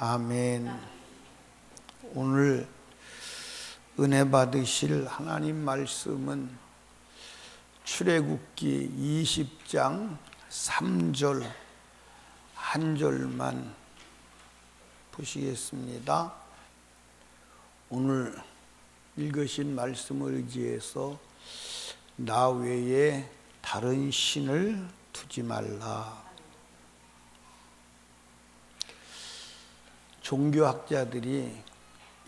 아멘. 오늘 은혜 받으실 하나님 말씀은 출애굽기 20장 3절 한 절만 보시겠습니다. 오늘 읽으신 말씀을 의지해서 나 외에 다른 신을 두지 말라. 종교학자들이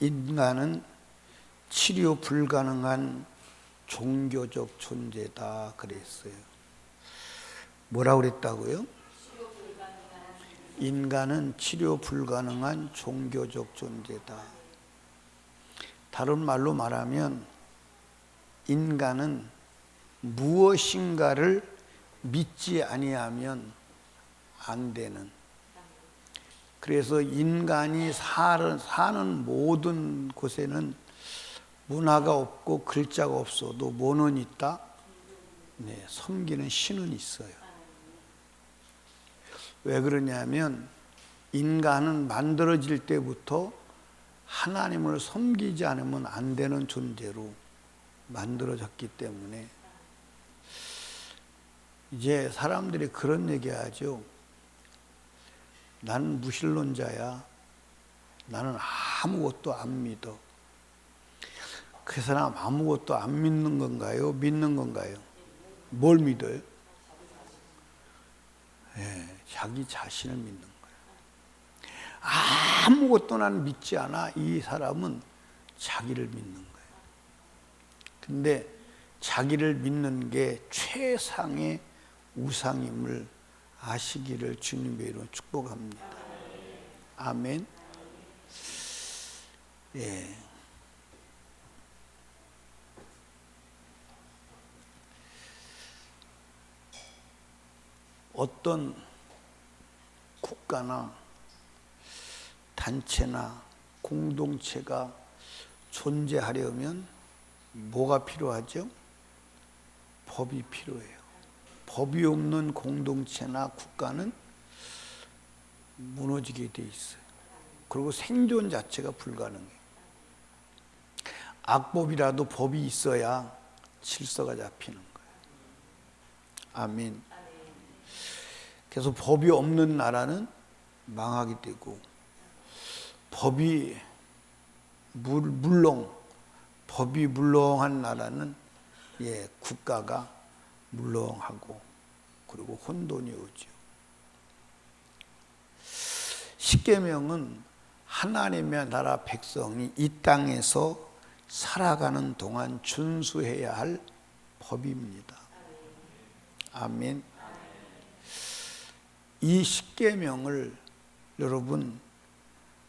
인간은 치료 불가능한 종교적 존재다 그랬어요. 뭐라고 그랬다고요? 인간은 치료 불가능한 종교적 존재다. 다른 말로 말하면 인간은 무엇인가를 믿지 아니하면 안 되는, 그래서 인간이 사는 모든 곳에는 문화가 없고 글자가 없어도 뭐는 있다? 네, 섬기는 신은 있어요. 왜 그러냐면 인간은 만들어질 때부터 하나님을 섬기지 않으면 안 되는 존재로 만들어졌기 때문에 이제 사람들이 그런 얘기하죠. 나는 무신론자야. 나는 아무것도 안 믿어. 그 사람 아무것도 안 믿는 건가요? 믿는 건가요? 뭘 믿어요? 자기 자신을 믿는 거예요. 아무것도 난 믿지 않아. 이 사람은 자기를 믿는 거예요. 근데 자기를 믿는 게 최상의 우상임을 아시기를 주님의 이름으로 축복합니다. 아멘. 예. 어떤 국가나 단체나 공동체가 존재하려면 뭐가 필요하죠? 법이 필요해요. 법이 없는 공동체나 국가는 무너지게 돼 있어요. 그리고 생존 자체가 불가능해요. 악법이라도 법이 있어야 질서가 잡히는 거예요. 아멘. 그래서 법이 없는 나라는 망하게 되고, 법이 물렁한 나라는 국가가 물렁하고 그리고 혼돈이 오죠. 십계명은 하나님의 나라 백성이 이 땅에서 살아가는 동안 준수해야 할 법입니다. 아멘. 이 십계명을 여러분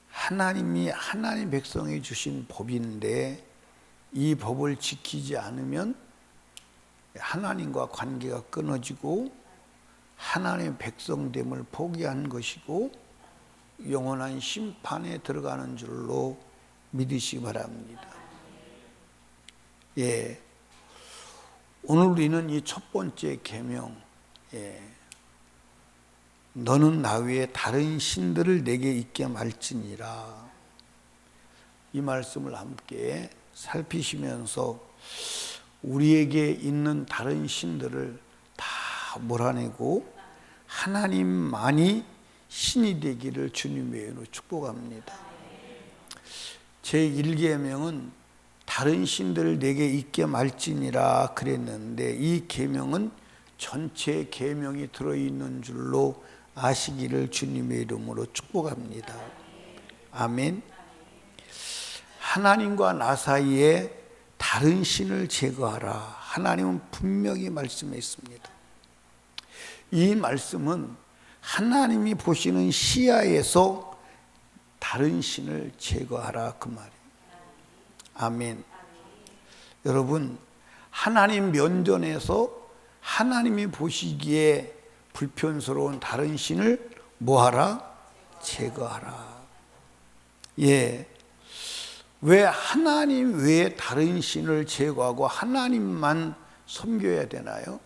하나님이 하나님 백성이 주신 법인데 이 법을 지키지 않으면 하나님과 관계가 끊어지고 하나님의 백성됨을 포기한 것이고 영원한 심판에 들어가는 줄로 믿으시기 바랍니다. 오늘 우리는 이 첫 번째 계명, 너는 나 외에 다른 신들을 내게 있게 말지니라, 이 말씀을 함께 살피시면서 우리에게 있는 다른 신들을 다 몰아내고 하나님만이 신이 되기를 주님의 이름으로 축복합니다. 제1계명은 다른 신들을 내게 있게 말지니라 그랬는데 이 계명은 전체 계명이 들어있는 줄로 아시기를 주님의 이름으로 축복합니다. 아멘. 하나님과 나 사이에 다른 신을 제거하라. 하나님은 분명히 말씀했습니다. 이 말씀은 하나님이 보시는 시야에서 다른 신을 제거하라 그 말이에요. 아멘. 여러분, 하나님 면전에서 하나님이 보시기에 불편스러운 다른 신을 뭐하라? 제거하라. 왜 하나님 외에 다른 신을 제거하고 하나님만 섬겨야 되나요?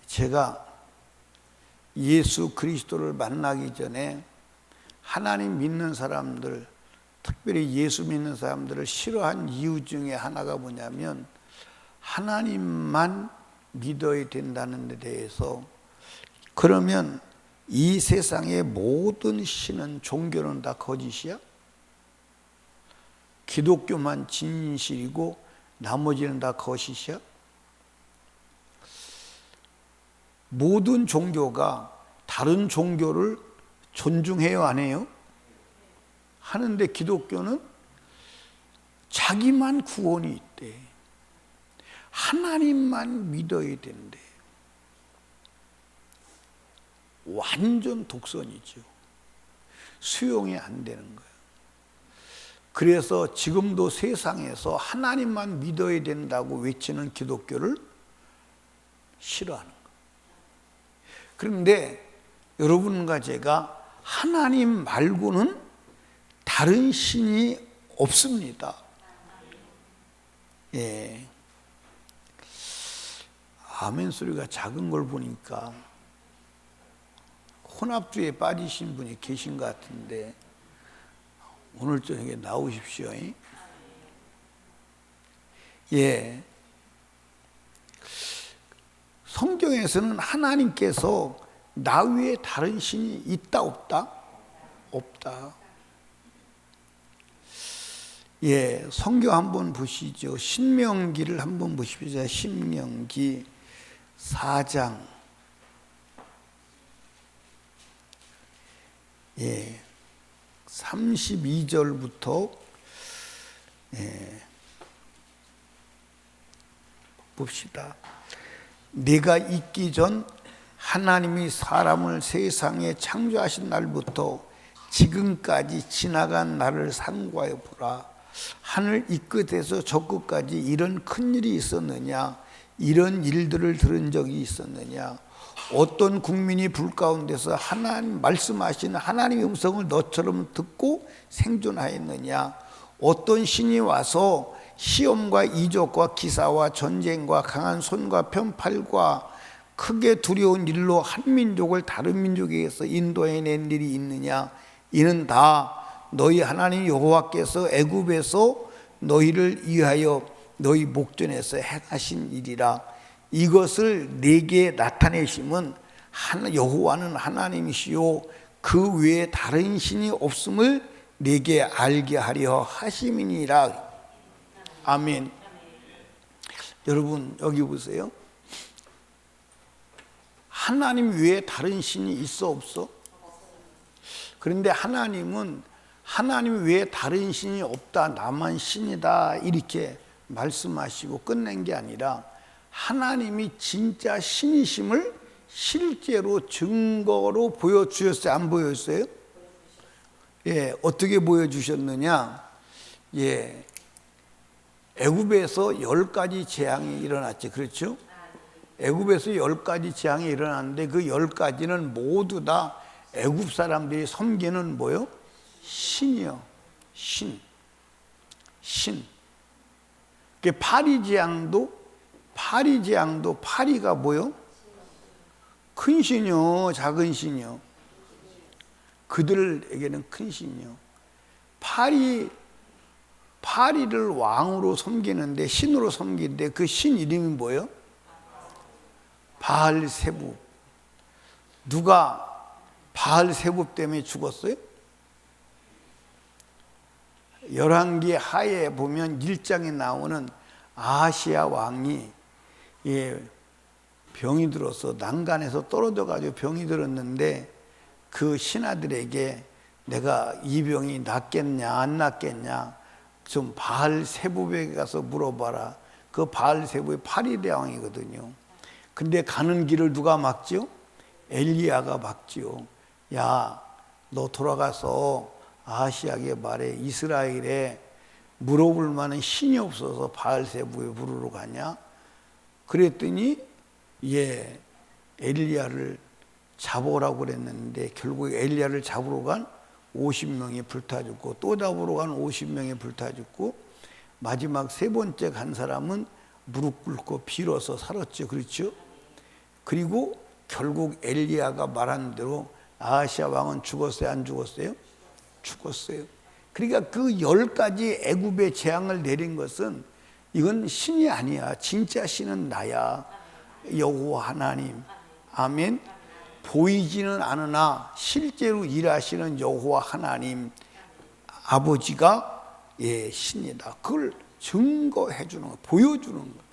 제가 예수 그리스도를 만나기 전에 하나님 믿는 사람들, 특별히 예수 믿는 사람들을 싫어한 이유 중에 하나가 뭐냐면 하나님만 믿어야 된다는 데 대해서, 그러면 이 세상의 모든 신은, 종교는 다 거짓이야? 기독교만 진실이고 나머지는 다 거짓이야? 모든 종교가 다른 종교를 존중해요, 안 해요? 하는데 기독교는 자기만 구원이 있대. 하나님만 믿어야 된대. 완전 독선이죠. 수용이 안 되는 거예요. 그래서 지금도 세상에서 하나님만 믿어야 된다고 외치는 기독교를 싫어하는 거예요. 그런데 여러분과 제가 하나님 말고는 다른 신이 없습니다. 예. 아멘 소리가 작은 걸 보니까 혼합주의에 빠지신 분이 계신 것 같은데 오늘 저녁에 나오십시오. 예. 성경에서는 하나님께서 나 외에 다른 신이 있다 없다? 없다. 예, 성경 한번 보시죠. 신명기를 한번 보십시오. 신명기 4장. 예. 32절부터 봅시다. 내가 있기 전 하나님이 사람을 세상에 창조하신 날부터 지금까지 지나간 날을 상고하여 보라. 하늘 이 끝에서 저 끝까지 이런 큰 일이 있었느냐? 이런 일들을 들은 적이 있었느냐? 어떤 국민이 불 가운데서 하나님 말씀하시는 하나님의 음성을 너처럼 듣고 생존하였느냐? 어떤 신이 와서 시험과 이적과 기사와 전쟁과 강한 손과 편팔과 크게 두려운 일로 한 민족을 다른 민족에게서 인도해낸 일이 있느냐? 이는 다 너희 하나님 여호와께서 애굽에서 너희를 위하여 너희 목전에서 행하신 일이라. 이것을 내게 나타내심은 여호와는 하나님이시요 그 외에 다른 신이 없음을 내게 알게 하려 하심이니라. 아멘. 여러분 여기 보세요. 하나님 외에 다른 신이 있어 없어? 그런데 하나님은 하나님 외에 다른 신이 없다, 나만 신이다 이렇게 말씀하시고 끝낸 게 아니라 하나님이 진짜 신이심을 실제로 증거로 보여주셨어요? 안 보여줬어요? 예, 어떻게 보여주셨느냐? 예, 애굽에서 10가지 재앙이 일어났지, 그렇죠? 애굽에서 10가지 재앙이 일어났는데 그 10가지는 모두 다 애굽 사람들이 섬기는 뭐요? 신이요. 신. 그 파리재앙도 파리가 뭐요? 큰 신이요, 작은 신이요? 그들에게는 큰 신이요. 파리를 왕으로 섬기는데, 신으로 섬기는데 그 신 이름이 뭐예요? 바알세붑. 누가 바알세붑 때문에 죽었어요? 열왕기 하에 보면 1장에 나오는 아하시야 왕이 병이 들어서 난간에서 떨어져 가지고 병이 들었는데 그 신하들에게 내가 이 병이 낫겠냐 안 낫겠냐 좀 바알세붑에게 가서 물어봐라. 그 바알세붑이 파리대왕이거든요. 근데 가는 길을 누가 막지요? 엘리야가 막지요. 야, 너 돌아가서 아하시야에게 말해. 이스라엘에 물어볼 만한 신이 없어서 바알세붑에 부르러 가냐? 그랬더니 엘리야를 잡으라고 그랬는데 결국 엘리야를 잡으러 간 50명이 불타 죽고 또 잡으러 간 50명이 불타 죽고 마지막 세 번째 간 사람은 무릎 꿇고 빌어서 살았죠. 그렇죠? 그리고 결국 엘리야가 말한 대로 아하시야 왕은 죽었어요? 안 죽었어요? 죽었어요. 그러니까 그 10가지 애굽의 재앙을 내린 것은 이건 신이 아니야. 진짜 신은 나야. 여호와 하나님. 아멘. 보이지는 않으나 실제로 일하시는 여호와 하나님 아버지가 신이다. 그걸 증거해 주는 거예요. 보여주는 거예요.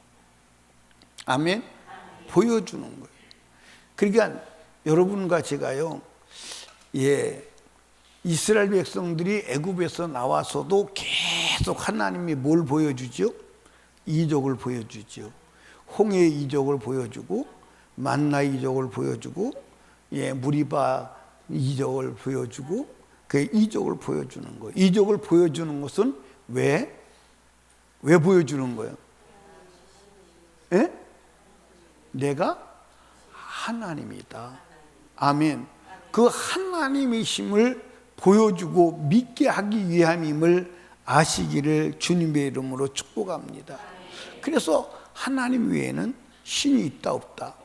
아멘. 보여주는 거예요. 그러니까 여러분과 제가요, 이스라엘 백성들이 애굽에서 나와서도 계속 하나님이 뭘 보여주죠? 이적을 보여주죠. 홍해의 이적을 보여주고, 만나 이적을 보여주고, 무리바 이적을 보여주고, 그 이적을 보여주는 거예요. 이적을 보여주는 것은 왜 보여주는 거예요? 내가 하나님이다. 아멘. 그 하나님이심을 보여주고 믿게 하기 위함임을 아시기를 주님의 이름으로 축복합니다. 그래서 하나님 외에는 신이 있다 없다.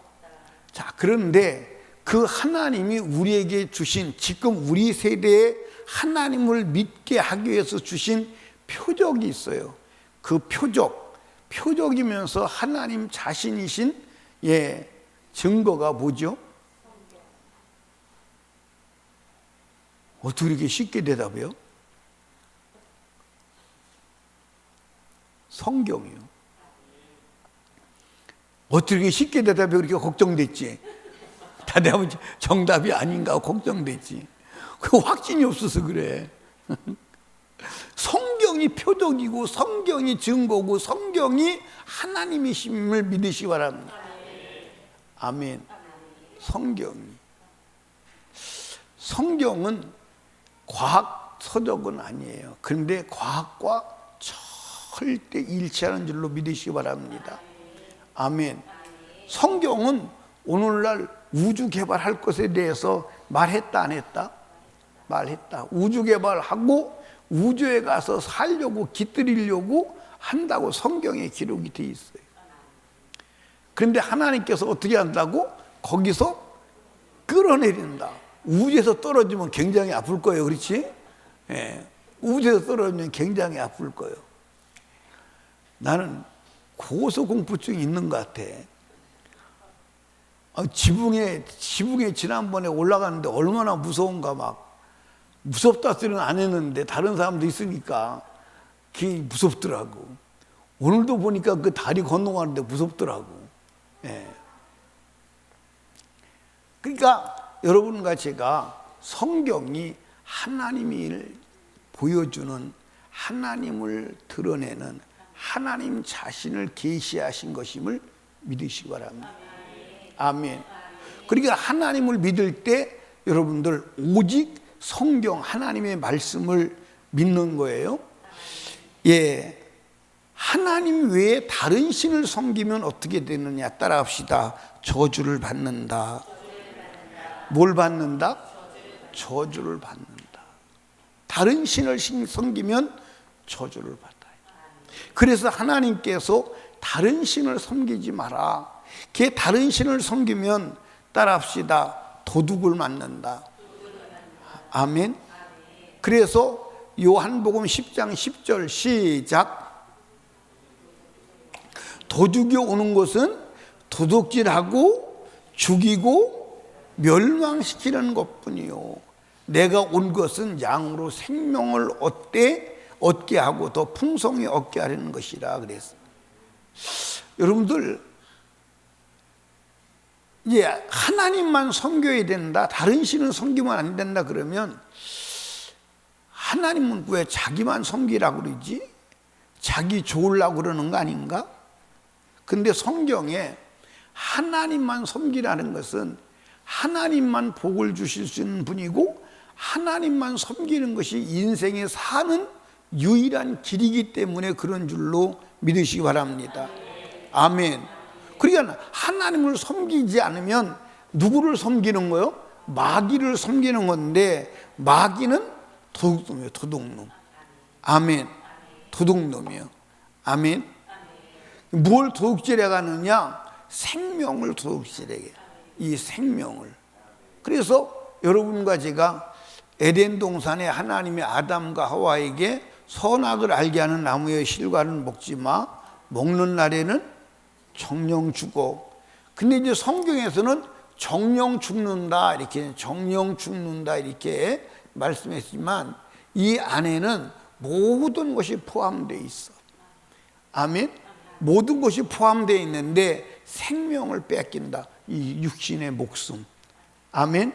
자, 그런데 그 하나님이 우리에게 주신, 지금 우리 세대에 하나님을 믿게 하기 위해서 주신 표적이 있어요. 그 표적이면서 하나님 자신이신 증거가 뭐죠? 어떻게 이렇게 쉽게 대답해요? 성경이요. 어떻게 쉽게 대답해? 그렇게 걱정됐지. 대답은 정답이 아닌가 걱정됐지. 그 확신이 없어서 그래. 성경이 표적이고 성경이 증거고 성경이 하나님이심을 믿으시기 바랍니다. 아멘. 성경은 과학 서적은 아니에요. 그런데 과학과 절대 일치하는 줄로 믿으시기 바랍니다. 아멘. 성경은 오늘날 우주 개발할 것에 대해서 말했다 안 했다? 말했다. 우주 개발하고 우주에 가서 살려고 깃들이려고 한다고 성경에 기록이 되어 있어요. 그런데 하나님께서 어떻게 한다고? 거기서 끌어내린다. 우주에서 떨어지면 굉장히 아플 거예요. 그렇지? 우주에서 떨어지면 굉장히 아플 거예요. 나는 고소공포증이 있는 것 같아. 지붕에 지난번에 올라갔는데 얼마나 무서운가 막. 무섭다 소리는 안 했는데 다른 사람도 있으니까 그게 무섭더라고. 오늘도 보니까 그 다리 건너가는데 무섭더라고. 그러니까 여러분과 제가 성경이 하나님을 보여주는, 하나님을 드러내는, 하나님 자신을 계시하신 것임을 믿으시기 바랍니다. 아멘. 그러니까 하나님을 믿을 때 여러분들 오직 성경 하나님의 말씀을 믿는 거예요. 하나님 외에 다른 신을 섬기면 어떻게 되느냐 따라합시다. 저주를 받는다. 뭘 받는다? 저주를 받는다. 다른 신을 섬기면 저주를 받아요. 그래서 하나님께서 다른 신을 섬기지 마라. 걔 다른 신을 섬기면 따라합시다. 도둑을 맞는다. 아멘. 그래서 요한복음 10장 10절 시작. 도둑이 오는 것은 도둑질하고 죽이고 멸망시키는 것뿐이요. 내가 온 것은 양으로 생명을 얻게 하고 더 풍성히 얻게 하려는 것이라 그랬어. 여러분들 하나님만 섬겨야 된다, 다른 신을 섬기면 안 된다 그러면 하나님은 왜 자기만 섬기라고 그러지? 자기 좋으려고 그러는 거 아닌가? 근데 성경에 하나님만 섬기라는 것은 하나님만 복을 주실 수 있는 분이고 하나님만 섬기는 것이 인생에 사는 유일한 길이기 때문에 그런 줄로 믿으시기 바랍니다. 아멘. 그러니까 하나님을 섬기지 않으면 누구를 섬기는 거요? 마귀를 섬기는 건데 마귀는 도둑놈이에요. 도둑놈. 아멘. 도둑놈이에요. 아멘. 뭘 도둑질해 가느냐? 생명을 도둑질해. 이 생명을. 그래서 여러분과 제가 에덴 동산에 하나님이 아담과 하와에게 선악을 알게 하는 나무의 실과는 먹지 마. 먹는 날에는 정령 죽어. 근데 이제 성경에서는 정령 죽는다 이렇게 정령 죽는다 이렇게 말씀했지만 이 안에는 모든 것이 포함되어 있어. 아멘. 모든 것이 포함되어 있는데 생명을 뺏긴다. 이 육신의 목숨. 아멘.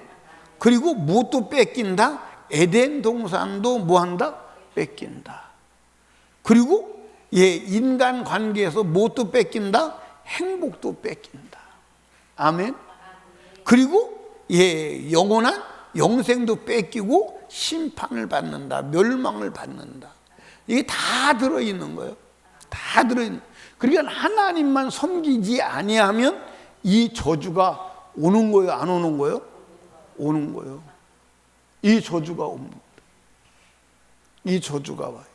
그리고 무엇도 뺏긴다? 에덴 동산도 뭐한다? 뺏긴다. 그리고 인간 관계에서 무엇도 뺏긴다? 행복도 뺏긴다. 아멘. 그리고 영원한 영생도 뺏기고 심판을 받는다. 멸망을 받는다. 이게 다 들어있는 거예요. 다 들어있는. 그러니까 하나님만 섬기지 아니하면 이 저주가 오는 거예요? 안 오는 거예요? 오는 거예요. 이 저주가 옵니다. 이 저주가 와요.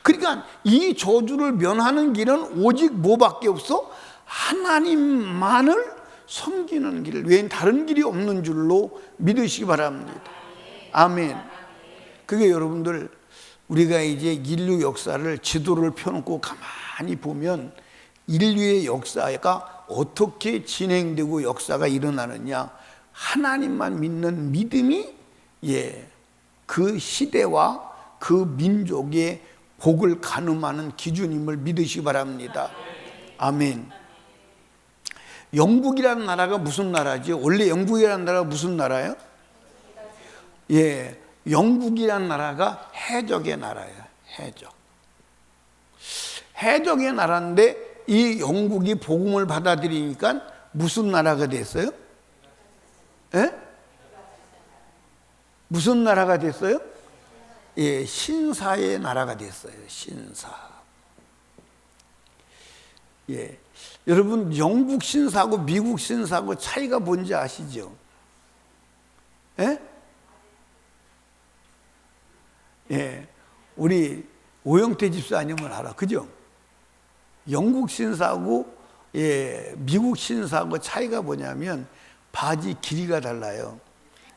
그러니까 이 저주를 면하는 길은 오직 뭐밖에 없어? 하나님만을 섬기는 길 외엔 다른 길이 없는 줄로 믿으시기 바랍니다. 아멘. 그게 여러분들 우리가 이제 인류 역사를 지도를 펴놓고 가만히 보면 인류의 역사가 어떻게 진행되고 역사가 일어나느냐, 하나님만 믿는 믿음이 그 시대와 그 민족의 복을 가늠하는 기준임을 믿으시기 바랍니다. 아멘. 영국이라는 나라가 무슨 나라지? 원래 영국이라는 나라가 무슨 나라예요? 영국이라는 나라가 해적의 나라예요. 해적의 나라인데 이 영국이 복음을 받아들이니까 무슨 나라가 됐어요? 무슨 나라가 됐어요? 신사의 나라가 됐어요. 신사. 여러분 영국 신사하고 미국 신사하고 차이가 뭔지 아시죠? 우리 오영태 집사님은 알아. 그죠? 영국 신사하고 미국 신사하고 차이가 뭐냐면 바지 길이가 달라요.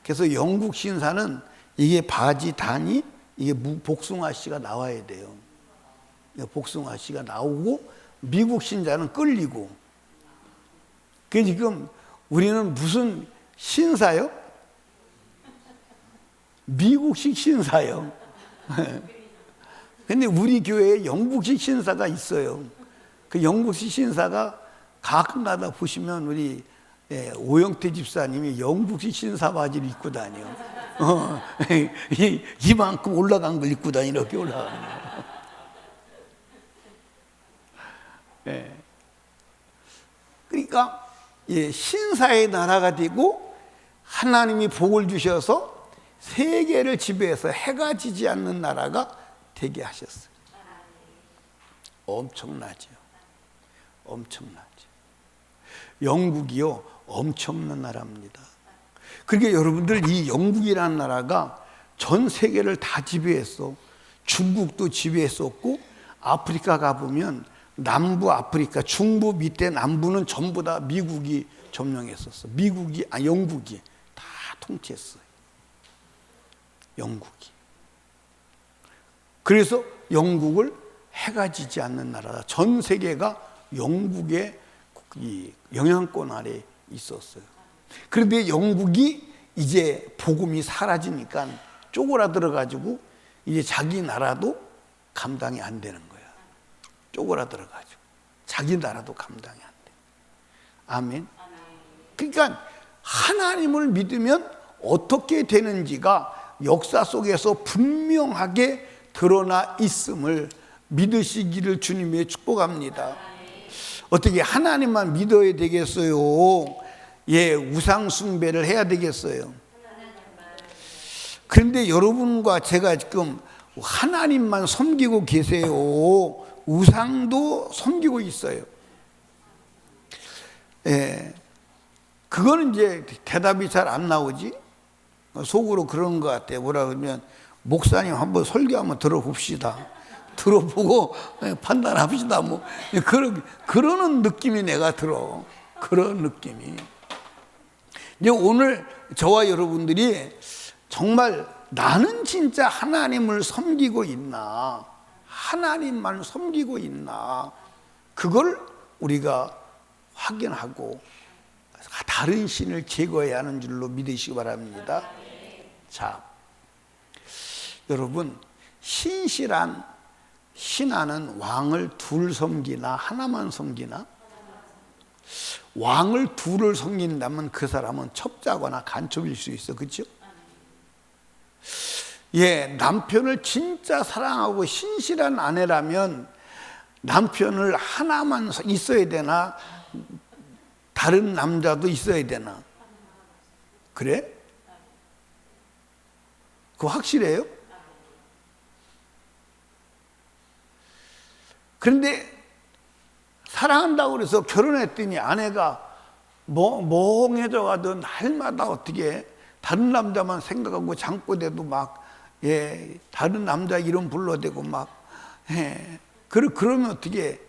그래서 영국 신사는 이게 바지 단이 이게 복숭아씨가 나와야 돼요. 복숭아씨가 나오고 미국 신사는 끌리고. 그 지금 우리는 무슨 신사요? 미국식 신사요. 근데 우리 교회에 영국식 신사가 있어요. 그 영국식 신사가 가끔가다 보시면 우리 오영태 집사님이 영국식 신사 바지를 입고 다녀. 이만큼 올라간 걸 입고 다니는 이렇게 올라가는 거예요. 그러니까 신사의 나라가 되고 하나님이 복을 주셔서 세계를 지배해서 해가 지지 않는 나라가 되게 하셨어요. 엄청나죠. 엄청나죠. 영국이요 엄청난 나라입니다. 그러니까 여러분들 이 영국이라는 나라가 전 세계를 다 지배했어. 중국도 지배했었고 아프리카 가보면 남부 아프리카 중부 밑에 남부는 전부 다 미국이 점령했었어. 영국이 다 통치했어요. 영국이. 그래서 영국을 해가 지지 않는 나라다. 전 세계가 영국의 이 영향권 아래 있었어요. 그런데 영국이 이제 복음이 사라지니까 쪼그라들어가지고 이제 자기 나라도 감당이 안 되는 거야. 쪼그라들어가지고 자기 나라도 감당이 안 돼. 아멘. 그러니까 하나님을 믿으면 어떻게 되는지가 역사 속에서 분명하게 드러나 있음을 믿으시기를 주님의 축복합니다. 어떻게 하나님만 믿어야 되겠어요? 우상 숭배를 해야 되겠어요? 그런데 여러분과 제가 지금 하나님만 섬기고 계세요? 우상도 섬기고 있어요? 그거는 이제 대답이 잘 안 나오지? 속으로 그런 것 같아요. 뭐라 그러면 목사님 한번 설교 한번 들어봅시다. 들어보고 판단합시다. 뭐 그러는 느낌이 내가 들어. 그런 느낌이. 이제 오늘 저와 여러분들이 정말 나는 진짜 하나님을 섬기고 있나, 하나님만 섬기고 있나, 그걸 우리가 확인하고 다른 신을 제거해야 하는 줄로 믿으시기 바랍니다. 자, 여러분, 신실한 신하는 왕을 둘 섬기나 하나만 섬기나? 왕을 둘을 섬긴다면 그 사람은 첩자거나 간첩일 수 있어. 그렇죠? 예, 남편을 진짜 사랑하고 신실한 아내라면 남편을 하나만 있어야 되나? 다른 남자도 있어야 되나? 그래? 그거 확실해요? 그런데 사랑한다고 그래서 결혼했더니 아내가 멍해져 가던 날마다 어떻게 다른 남자만 생각하고 잠꼬대도 막, 예, 다른 남자 이름 불러대고 막, 예, 그러면 어떻게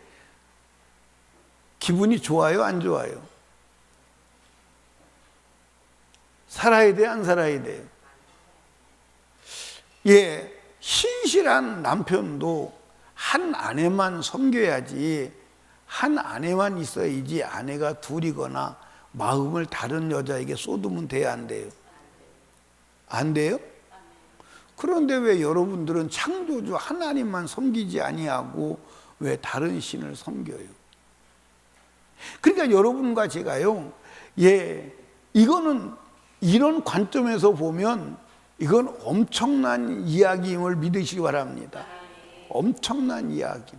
기분이 좋아요? 안 좋아요? 살아야 돼? 안 살아야 돼요? 예, 신실한 남편도 한 아내만 섬겨야지, 한 아내만 있어야지 아내가 둘이거나 마음을 다른 여자에게 쏟으면 돼야 안 돼요? 안 돼요? 그런데 왜 여러분들은 창조주 하나님만 섬기지 아니하고 왜 다른 신을 섬겨요? 그러니까 여러분과 제가요, 예, 이거는 이런 관점에서 보면 이건 엄청난 이야기임을 믿으시기 바랍니다. 엄청난 이야기.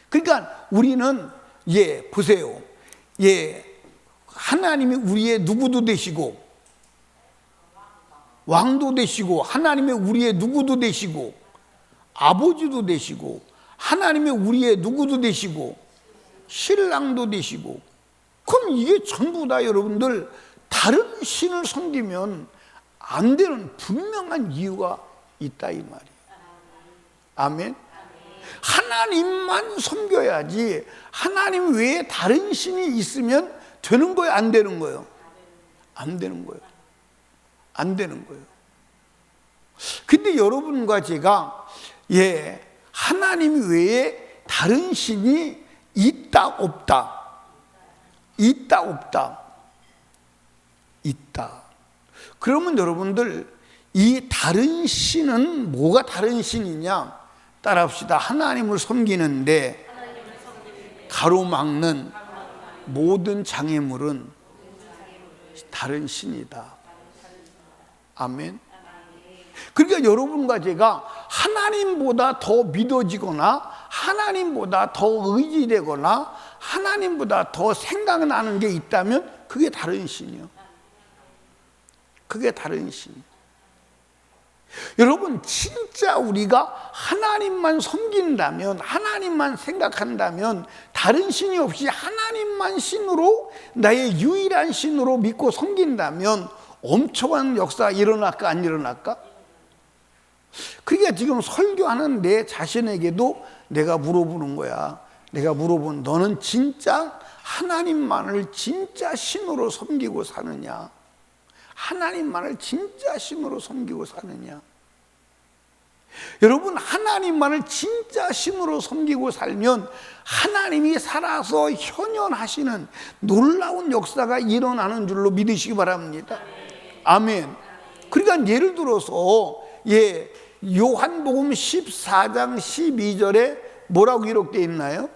그러니까 우리는, 예, 보세요. 예, 하나님이 우리의 누구도 되시고, 왕도 되시고, 하나님의 우리의 누구도 되시고, 아버지도 되시고, 하나님의 우리의 누구도 되시고, 신랑도 되시고, 그럼 이게 전부 다 여러분들 다른 신을 섬기면 안 되는 분명한 이유가 있다 이 말이에요. 아멘. 하나님만 섬겨야지 하나님 외에 다른 신이 있으면 되는 거예요? 안 되는 거예요? 안 되는 거예요. 안 되는 거예요. 근데 여러분과 제가, 예, 하나님 외에 다른 신이 있다 없다? 있다 없다? 있다. 그러면 여러분들, 이 다른 신은 뭐가 다른 신이냐? 따라합시다. 하나님을 섬기는데 가로막는 모든 장애물은 다른 신이다. 아멘. 그러니까 여러분과 제가 하나님보다 더 믿어지거나 하나님보다 더 의지되거나 하나님보다 더 생각나는 게 있다면 그게 다른 신이요. 그게 다른 신. 여러분, 진짜 우리가 하나님만 섬긴다면, 하나님만 생각한다면, 다른 신이 없이 하나님만 신으로, 나의 유일한 신으로 믿고 섬긴다면 엄청난 역사가 일어날까 안 일어날까? 그러니까 지금 설교하는 내 자신에게도 내가 물어보는 거야. 내가 물어본, 너는 진짜 하나님만을 진짜 신으로 섬기고 사느냐? 하나님만을 진짜 신으로 섬기고 사느냐? 여러분, 하나님만을 진짜 신으로 섬기고 살면 하나님이 살아서 현현하시는 놀라운 역사가 일어나는 줄로 믿으시기 바랍니다. 아멘. 그러니까 예를 들어서, 예, 요한복음 14장 12절에 뭐라고 기록되어 있나요?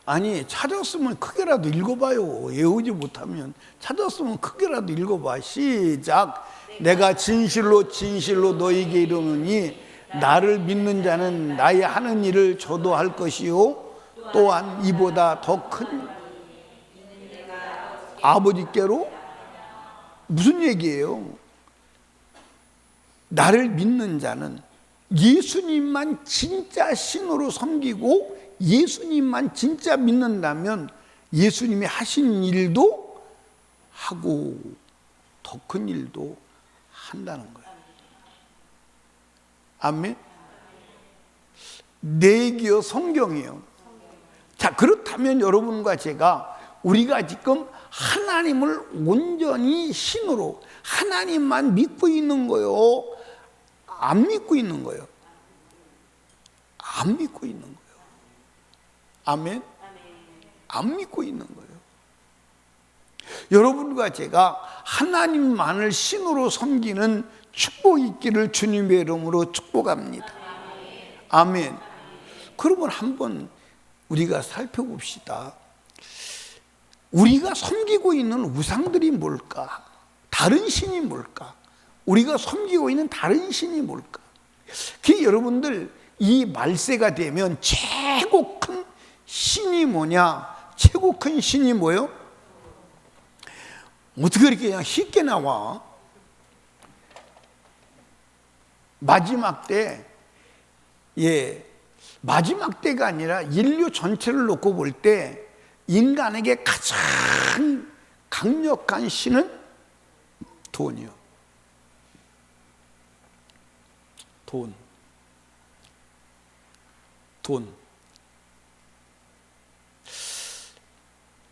아니, 찾았으면 크게라도 읽어봐요. 외우지 못하면 찾았으면 크게라도 읽어봐. 시작. 내가 진실로 진실로 너에게 이르노니 나를 믿는 자는 나의 하는 일을 저도 할 것이요 또한 이보다 더 큰 아버지께로. 무슨 얘기예요? 나를 믿는 자는 예수님만 진짜 신으로 섬기고 예수님만 진짜 믿는다면 예수님이 하신 일도 하고 더 큰 일도 한다는 거예요. 아멘. 내기어 성경이에요. 자, 그렇다면 여러분과 제가 우리가 지금 하나님을 온전히 신으로 하나님만 믿고 있는 거요? 안 믿고 있는 거요? 안 믿고 있는 거예요. 아멘? 안 믿고 있는 거예요. 여러분과 제가 하나님만을 신으로 섬기는 축복이 있기를 주님의 이름으로 축복합니다. 아멘. 그러면 한번 우리가 살펴봅시다. 우리가 섬기고 있는 우상들이 뭘까? 다른 신이 뭘까? 우리가 섬기고 있는 다른 신이 뭘까? 그 여러분들 이 말세가 되면 최고 큰 신이 뭐냐? 최고 큰 신이 뭐요? 어떻게 이렇게 그냥 쉽게 나와? 마지막 때, 마지막 때가 아니라 인류 전체를 놓고 볼 때 인간에게 가장 강력한 신은 돈이요. 돈.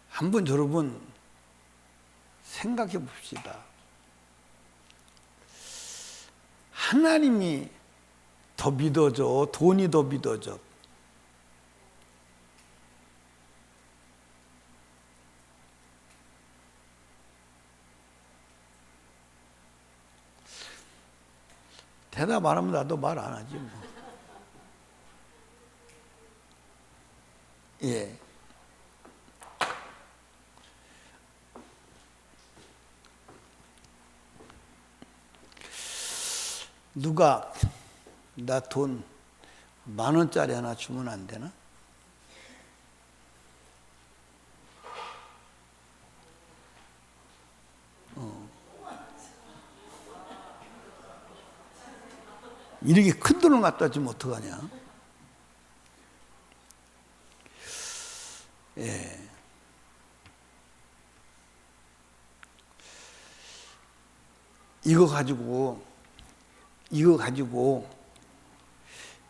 한번 여러분 생각해 봅시다. 하나님이 더 믿어져, 돈이 더 믿어져? 대답 안 하면 나도 말 안 하지 뭐. 예. 누가 나 돈 10,000원짜리 하나 주면 안 되나? 이렇게 큰 돈을 갖다 주면 어떡하냐? 예. 이거 가지고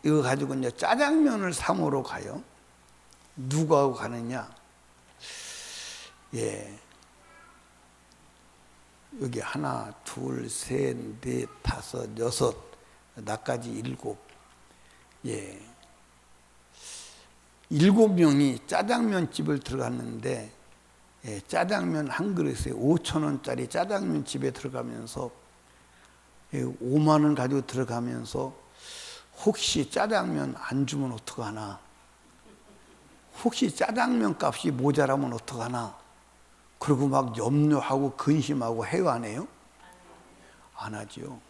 이제 짜장면을 사 먹으러 가요. 누구하고 가느냐? 예. 여기 하나, 둘, 셋, 넷, 다섯, 여섯, 나까지 7. 예. 7명이 짜장면 집을 들어갔는데, 예, 짜장면 한 그릇에 5,000원짜리 짜장면 집에 들어가면서 5만 원 가지고 들어가면서 혹시 짜장면 안 주면 어떡하나? 혹시 짜장면 값이 모자라면 어떡하나? 그리고 막 염려하고 근심하고 해요, 안 해요? 안 하지요.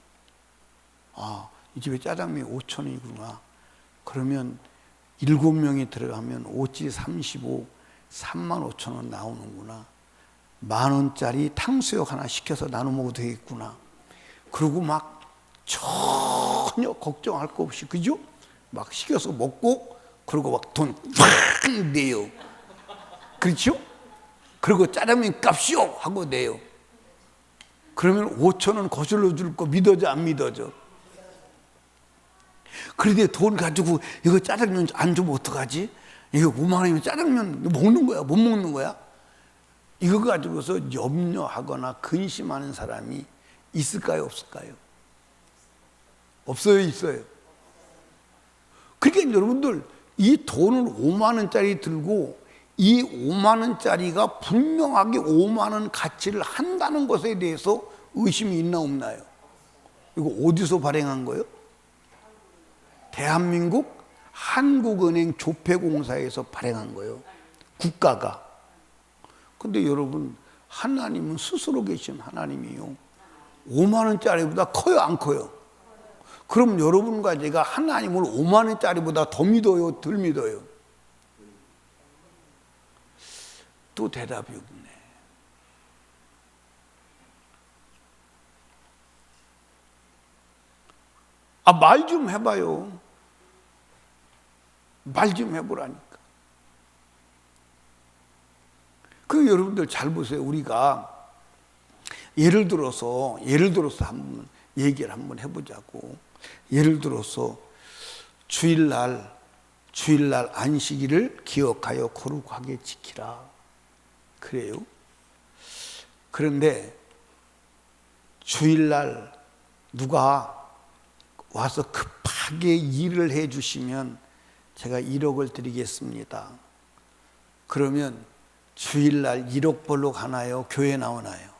아, 이 집에 짜장면이 5,000원이구나. 그러면 7명이 들어가면 5찌 35, 35,000원 나오는구나. 10,000원짜리 탕수육 하나 시켜서 나눠 먹어도 되겠구나. 그리고 막 전혀 걱정할 거 없이, 그죠? 막 시켜서 먹고, 그리고 막 돈 확 내요. 그렇죠? 그리고 짜장면 값이요! 하고 내요. 그러면 5,000원 거슬러 줄 거 믿어져, 안 믿어져? 그런데 돈 가지고 이거 짜장면 안 주면 어떡하지? 이거 5만 원이면 짜장면 먹는 거야? 못 먹는 거야? 이거 가지고서 염려하거나 근심하는 사람이 있을까요? 없을까요? 없어요? 있어요? 그러니까 여러분들 이 돈을 5만 원짜리 들고 이 5만 원짜리가 분명하게 5만 원 가치를 한다는 것에 대해서 의심이 있나 없나요? 이거 어디서 발행한 거예요? 대한민국 한국은행 조폐공사에서 발행한 거예요. 국가가. 근데 여러분, 하나님은 스스로 계신 하나님이요. 5만 원짜리보다 커요, 안 커요? 그럼 여러분과 제가 하나님을 5만 원짜리보다 더 믿어요, 덜 믿어요? 또 대답이 없네. 아, 말 좀 해봐요. 말 좀 해보라니까. 그 여러분들 잘 보세요. 우리가 예를 들어서 한번 얘기를 한번 해보자고. 예를 들어서 주일날 안식일을 기억하여 거룩하게 지키라. 그래요. 그런데 주일날 누가 와서 급하게 일을 해 주시면 제가 1억을 드리겠습니다. 그러면 주일날 1억 벌러 가나요? 교회 나오나요?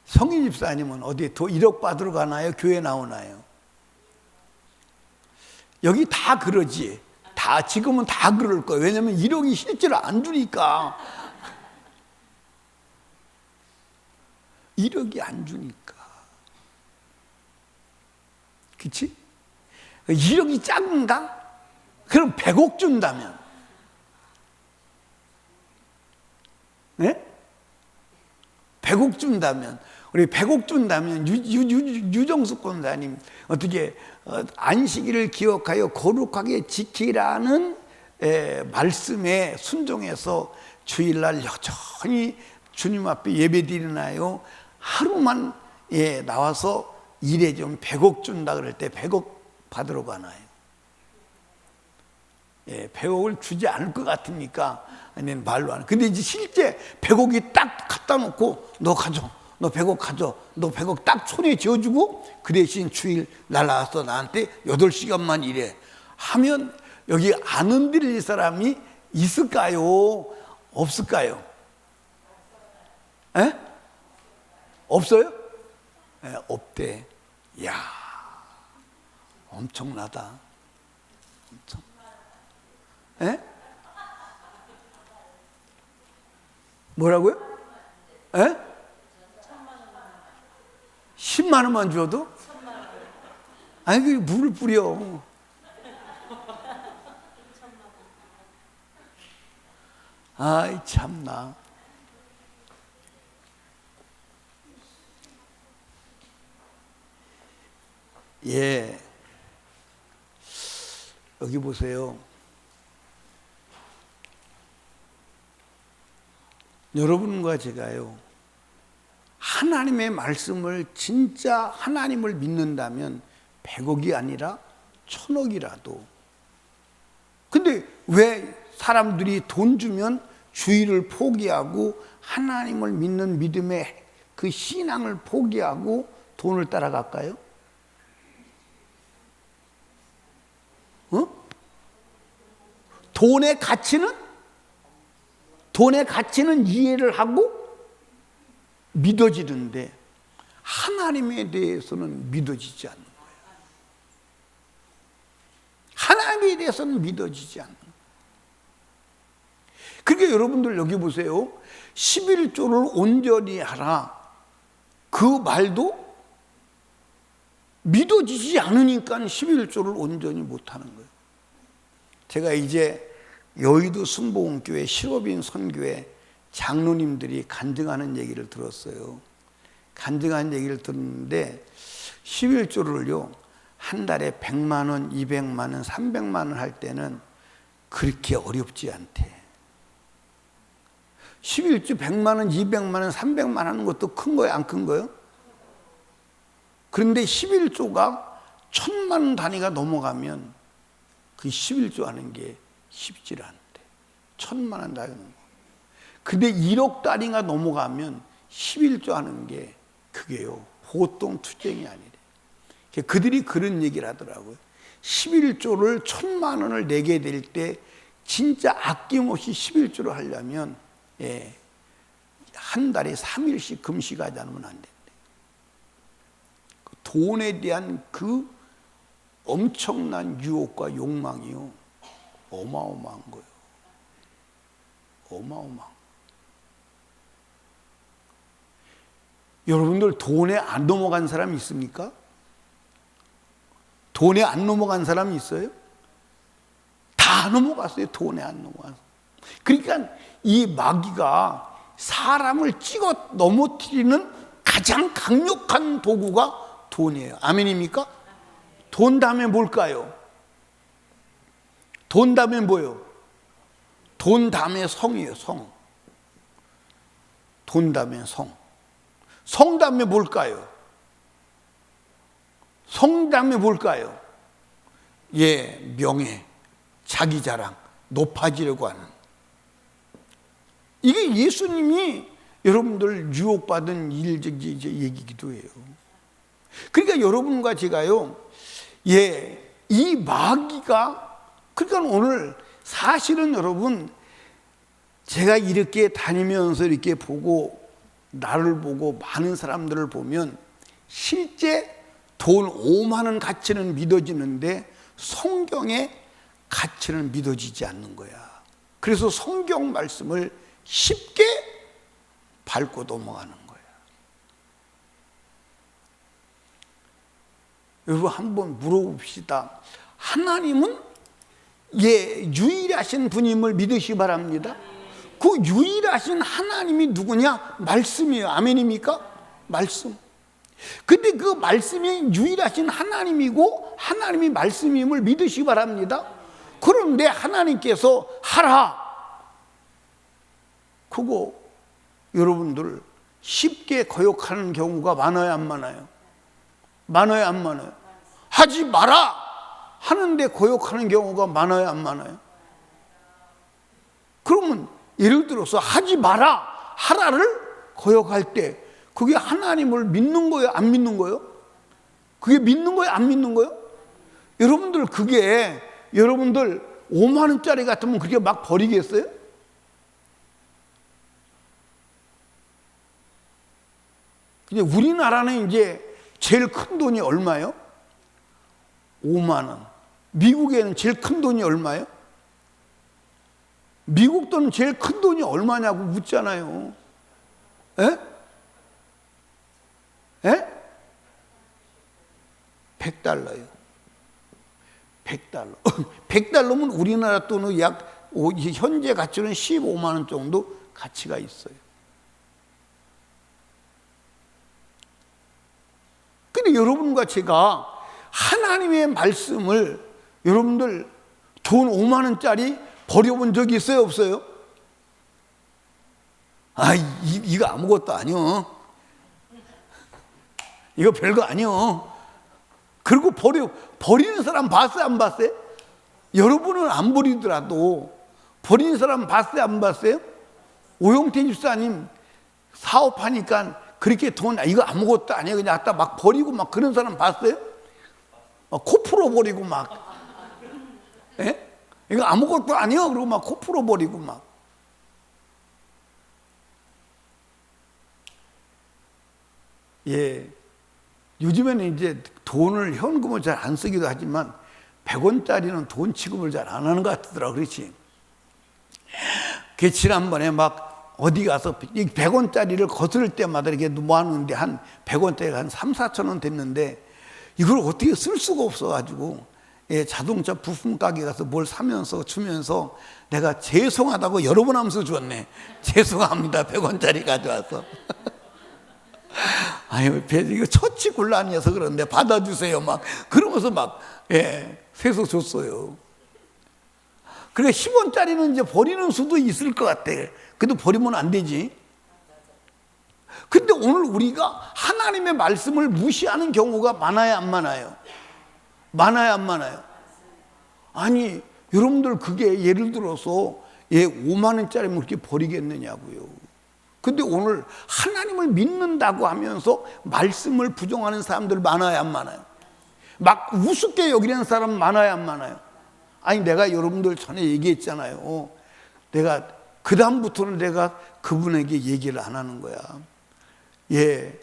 성인 집사님은 어디 더 1억 받으러 가나요? 교회 나오나요? 여기 다 그러지. 다 지금은 다 그럴 거예요. 왜냐하면 1억이 실제로 안 주니까. 1억이 안 주니까. 그치? 1억이 작은가? 그럼 100억 준다면. 네? 100억 준다면. 우리 100억 준다면 유정숙 권사님 어떻게 안식일을 기억하여 거룩하게 지키라는 말씀에 순종해서 주일날 여전히 주님 앞에 예배드리나요? 하루만 나와서 일에 좀 100억 준다 그럴 때 100억 받으러 가나요? 100억을 주지 않을 것 같으니까 말로 하는. 근데 이제 실제 100억이 딱 갖다 놓고 너 가져. 너 100억 가져. 너 100억 딱 손에 쥐어주고 그 대신 주일 날 나와서 나한테 8시간만 일해. 하면 여기 안 흔들릴 사람이 있을까요? 없을까요? 에? 없어요? 없대. 이야, 엄청나다. 엄청. 에? 뭐라고요? 에? 10만 원만 줘도? 아니, 그 물을 뿌려. 아이, 참나. 예. 여기 보세요. 여러분과 제가요, 하나님의 말씀을 진짜 하나님을 믿는다면 100억이 아니라 1000억이라도. 근데 왜 사람들이 돈 주면 주의를 포기하고 하나님을 믿는 믿음의 그 신앙을 포기하고 돈을 따라갈까요? 돈의 가치는 이해를 하고 믿어지는데 하나님에 대해서는 믿어지지 않는 거예요. 하나님에 대해서는 믿어지지 않는 거예요. 그러니까 여러분들 여기 보세요. 11조를 온전히 하라. 그 말도 믿어지지 않으니까 11조를 온전히 못하는 거예요. 제가 이제 여의도 순복음교회 실업인 선교회 장로님들이 간증하는 얘기를 들었어요. 간증하는 얘기를 들었는데 11조를요 한 달에 100만 원, 200만 원, 300만 원 할 때는 그렇게 어렵지 않대. 11조 100만 원, 200만 원, 300만 원 하는 것도 큰 거예요, 안 큰 거예요? 그런데 11조가 1000만 원 단위가 넘어가면 그 11조 하는 게 쉽지 않대. 1000만 원 단위가 넘어가. 근데 1억 단위가 넘어가면 11조 하는 게 그게요 보통 투쟁이 아니래. 그들이 그런 얘기를 하더라고요. 11조를 1000만 원을 내게 될 때 진짜 아낌없이 11조를 하려면 한 달에 3일씩 금식하지 않으면 안 된대. 돈에 대한 그 엄청난 유혹과 욕망이요 어마어마한 거예요. 어마어마한. 여러분들 돈에 안 넘어간 사람 있습니까? 돈에 안 넘어간 사람이 있어요? 다 넘어갔어요. 돈에 안 넘어갔어요. 그러니까 이 마귀가 사람을 찍어 넘어뜨리는 가장 강력한 도구가 돈이에요. 아멘입니까? 돈 다음에 뭘까요? 돈 다음에 뭐예요? 돈 다음에 성이에요. 성. 돈 다음에 성. 성 다음에 뭘까요? 성 다음에 뭘까요? 예, 명예, 자기 자랑, 높아지려고 하는. 이게 예수님이 여러분들 유혹받은 일적 얘기기도 해요. 그러니까 여러분과 제가요, 예, 이 마귀가, 그러니까 오늘 사실은 여러분, 제가 이렇게 다니면서 이렇게 보고, 나를 보고 많은 사람들을 보면 실제 돈 5만 원 가치는 믿어지는데 성경의 가치는 믿어지지 않는 거야. 그래서 성경 말씀을 쉽게 밟고 넘어가는 거야. 여러분 한번 물어봅시다. 하나님은 예, 유일하신 분임을 믿으시기 바랍니다. 그 유일하신 하나님이 누구냐? 말씀이에요. 아멘입니까? 말씀. 근데 그 말씀이 유일하신 하나님이고 하나님이 말씀임을 믿으시기 바랍니다. 그런데 하나님께서 하라, 그거 여러분들 쉽게 거역하는 경우가 많아요, 안 많아요? 많아요, 안 많아요? 하지 마라 하는데 거역하는 경우가 많아요, 안 많아요? 그러면 예를 들어서 하지 마라, 하라를 거역할 때 그게 하나님을 믿는 거예요, 안 믿는 거예요? 그게 믿는 거예요, 안 믿는 거예요? 여러분들 그게 여러분들 5만 원짜리 같으면 그렇게 막 버리겠어요? 근데 우리나라는 이제 제일 큰 돈이 얼마예요? 5만 원. 미국에는 제일 큰 돈이 얼마예요? 미국 돈은 제일 큰 돈이 얼마냐고 묻잖아요. 에? 에? 100달러요. 100달러. 100달러면 우리나라 돈은 약 현재 가치는 15만 원 정도 가치가 있어요. 근데 여러분과 제가 하나님의 말씀을 여러분들 돈 5만 원짜리 버려본 적이 있어요, 없어요? 아, 이거 아무것도 아니요. 이거 별거 아니요. 그리고 버리는 사람 봤어요, 안 봤어요? 여러분은 안 버리더라도 버리는 사람 봤어요, 안 봤어요? 오영태 집사님 사업하니까 그렇게 돈, 이거 아무것도 아니에요, 그냥 갖다 막 버리고 막 그런 사람 봤어요? 코 풀어버리고 막. 예? 이거 아무것도 아니에요, 그리고 막 코 풀어버리고 막. 예. 요즘에는 이제 돈을 현금을 잘 안 쓰기도 하지만 100원짜리는 돈 취급을 잘 안 하는 것 같더라고. 그렇지? 그 지난번에 막 어디 가서 100원짜리를 거스를 때마다 이렇게 모아놓는데 한 100원짜리가 한 3, 4천 원 됐는데 이걸 어떻게 쓸 수가 없어가지고 예, 자동차 부품 가게 가서 뭘 사면서 주면서 내가 죄송하다고 여러 번 하면서 주었네. 죄송합니다. 100원짜리 가져와서. 아유, 이거 처치 곤란해서 그런데 받아주세요. 막 그러면서 막 예, 세서 줬어요. 그러니까 10원짜리는 이제 버리는 수도 있을 것 같아. 그래도 버리면 안 되지. 근데 오늘 우리가 하나님의 말씀을 무시하는 경우가 많아요, 안 많아요? 많아요, 안 많아요? 아니, 여러분들 그게 예를 들어서 예, 5만 원짜리면 그렇게 버리겠느냐고요. 근데 오늘 하나님을 믿는다고 하면서 말씀을 부정하는 사람들 많아요, 안 많아요? 막 우습게 여기는 사람 많아요, 안 많아요? 아니, 내가 여러분들 전에 얘기했잖아요. 내가 그다음부터는 내가 그분에게 얘기를 안 하는 거야. 예,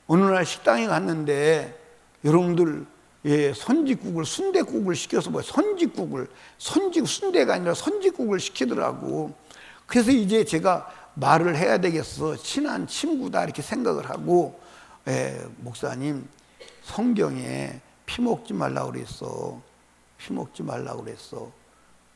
어느 날 식당에 갔는데 여러분들 예, 선지국을 순댓국을 시켜서 뭐 순대가 아니라 선지국을 시키더라고. 그래서 이제 제가 말을 해야 되겠어. 친한 친구다 이렇게 생각을 하고 예, 목사님 성경에 피 먹지 말라고 그랬어. 피 먹지 말라고 그랬어.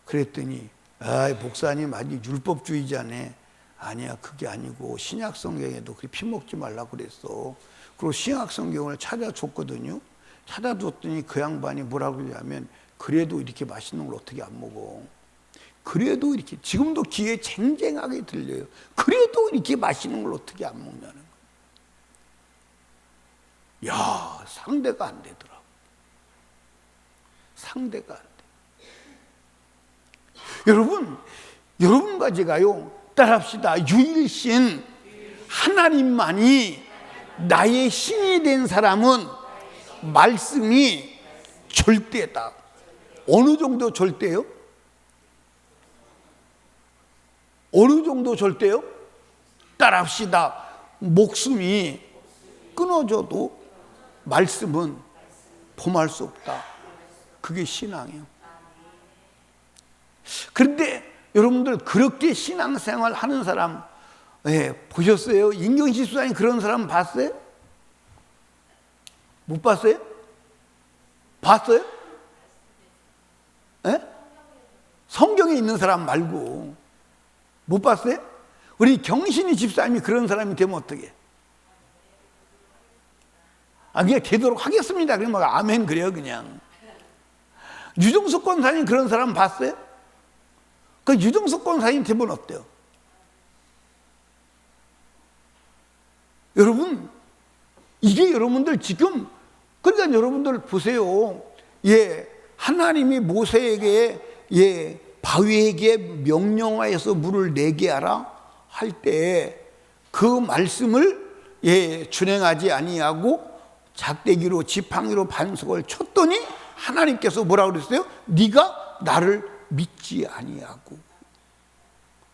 그랬더니 아, 목사님 아주 율법주의자네. 아니야, 그게 아니고 신약 성경에도 그렇게 피 먹지 말라고 그랬어. 그리고 신약 성경을 찾아줬거든요. 찾아줬더니 그 양반이 뭐라고 그러냐면 그래도 이렇게 맛있는 걸 어떻게 안 먹어? 그래도 이렇게 지금도 귀에 쟁쟁하게 들려요. 그래도 이렇게 맛있는 걸 어떻게 안 먹냐는 거예요. 야, 상대가 안 되더라고. 상대가 안 돼. 여러분과 제가요, 따라합시다. 유일신 하나님만이 나의 신이 된 사람은 말씀이 절대다. 어느 정도 절대요? 어느 정도 절대요? 따라합시다. 목숨이 끊어져도 말씀은 범할 수 없다. 그게 신앙이에요. 그런데 여러분들 그렇게 신앙생활 하는 사람, 보셨어요? 임경식 수사님 그런 사람 봤어요? 못 봤어요? 봤어요? 성경에 있는 사람 말고 못 봤어요? 우리 경신이 집사님이 그런 사람이 되면 어떡해? 그냥 되도록 하겠습니다. 그러면 아멘 그래요 그냥. 유정숙 권사님 그런 사람 봤어요? 그 유정숙 권사님 되면 어때요? 여러분, 이게 여러분들 지금, 그러니까 여러분들 보세요. 하나님이 모세에게, 바위에게 명령하여서 물을 내게 하라 할 때 그 말씀을 준행하지 아니하고 작대기로 지팡이로 반석을 쳤더니 하나님께서 뭐라고 그랬어요? 네가 나를 믿지 아니하고,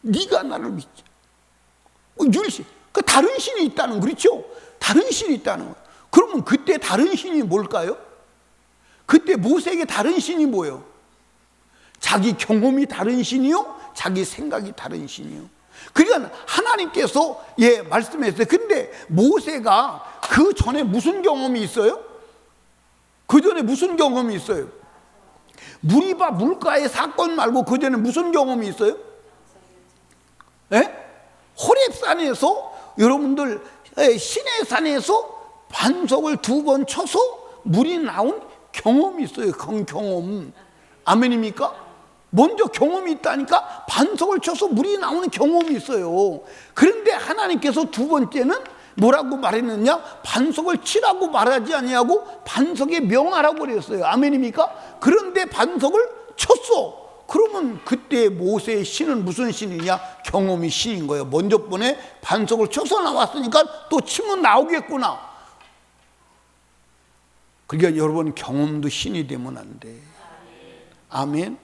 네가 나를 믿지. 유일신, 그 다른 신이 있다는, 그렇죠? 다른 신이 있다는 거예요. 그러면 그때 다른 신이 뭘까요? 그때 모세에게 다른 신이 뭐예요? 자기 경험이 다른 신이요? 자기 생각이 다른 신이요? 그러니까 하나님께서 말씀했어요. 근데 모세가 그 전에 무슨 경험이 있어요? 그 전에 무슨 경험이 있어요? 무리바 물가의 사건 말고 그 전에 무슨 경험이 있어요? 호렙산에서, 여러분들 시내산에서 반석을 2번 쳐서 물이 나온 경험이 있어요. 경험. 아멘입니까? 먼저 경험이 있다니까. 반석을 쳐서 물이 나오는 경험이 있어요. 그런데 하나님께서 2번째는 뭐라고 말했느냐? 반석을 치라고 말하지 아니하고 반석에 명하라고 그랬어요. 아멘입니까? 그런데 반석을 쳤어. 그러면 그때 모세의 신은 무슨 신이냐? 경험이 신인 거예요. 먼저 번에 반석을 쳐서 나왔으니까 또 치면 나오겠구나. 그러니까 여러분, 경험도 신이 되면 안 돼. 아멘.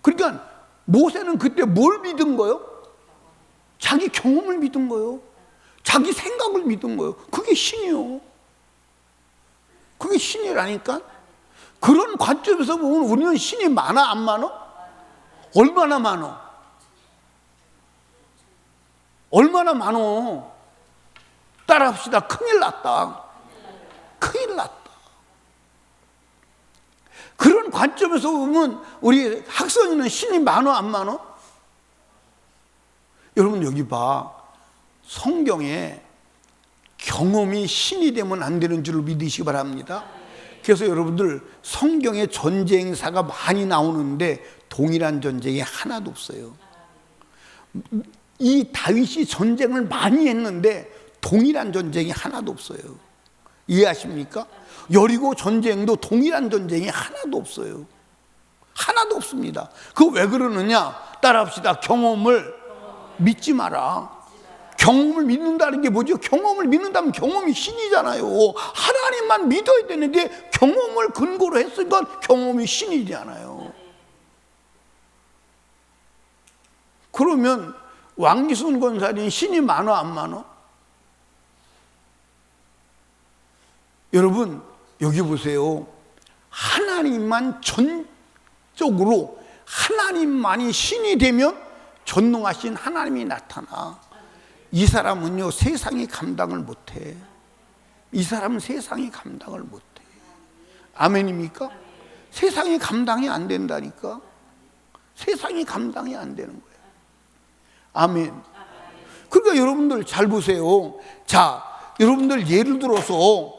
그러니까 모세는 그때 뭘 믿은 거예요? 자기 경험을 믿은 거예요. 자기 생각을 믿은 거예요. 그게 신이요. 그게 신이라니까. 그런 관점에서 보면 우리는 신이 많아 안 많아? 얼마나 많아? 얼마나 많아? 따라합시다. 큰일 났다. 큰일 났다. 그런 관점에서 보면 우리 학선이는 신이 많아 안 많아? 여러분 여기 봐. 성경에 경험이 신이 되면 안 되는 줄 믿으시기 바랍니다. 그래서 여러분들 성경에 전쟁사가 많이 나오는데 동일한 전쟁이 하나도 없어요. 이 다윗이 전쟁을 많이 했는데 동일한 전쟁이 하나도 없어요. 이해하십니까? 여리고 전쟁도 동일한 전쟁이 하나도 없어요. 하나도 없습니다. 그거 왜 그러느냐? 따라합시다. 경험을 믿지 마라. 경험을 믿는다는 게 뭐죠? 경험을 믿는다면 경험이 신이잖아요. 하나님만 믿어야 되는데 경험을 근거로 했으니까 경험이 신이잖아요. 그러면 왕기순 권사님 신이 많아 안 많아? 여러분 여기 보세요. 하나님만 전적으로, 하나님만이 신이 되면 전능하신 하나님이 나타나. 이 사람은요 세상이 감당을 못해. 이 사람은 세상이 감당을 못해. 아멘입니까? 세상이 감당이 안 된다니까. 세상이 감당이 안 되는 거예요. 아멘. 그러니까 여러분들 잘 보세요. 자, 여러분들 예를 들어서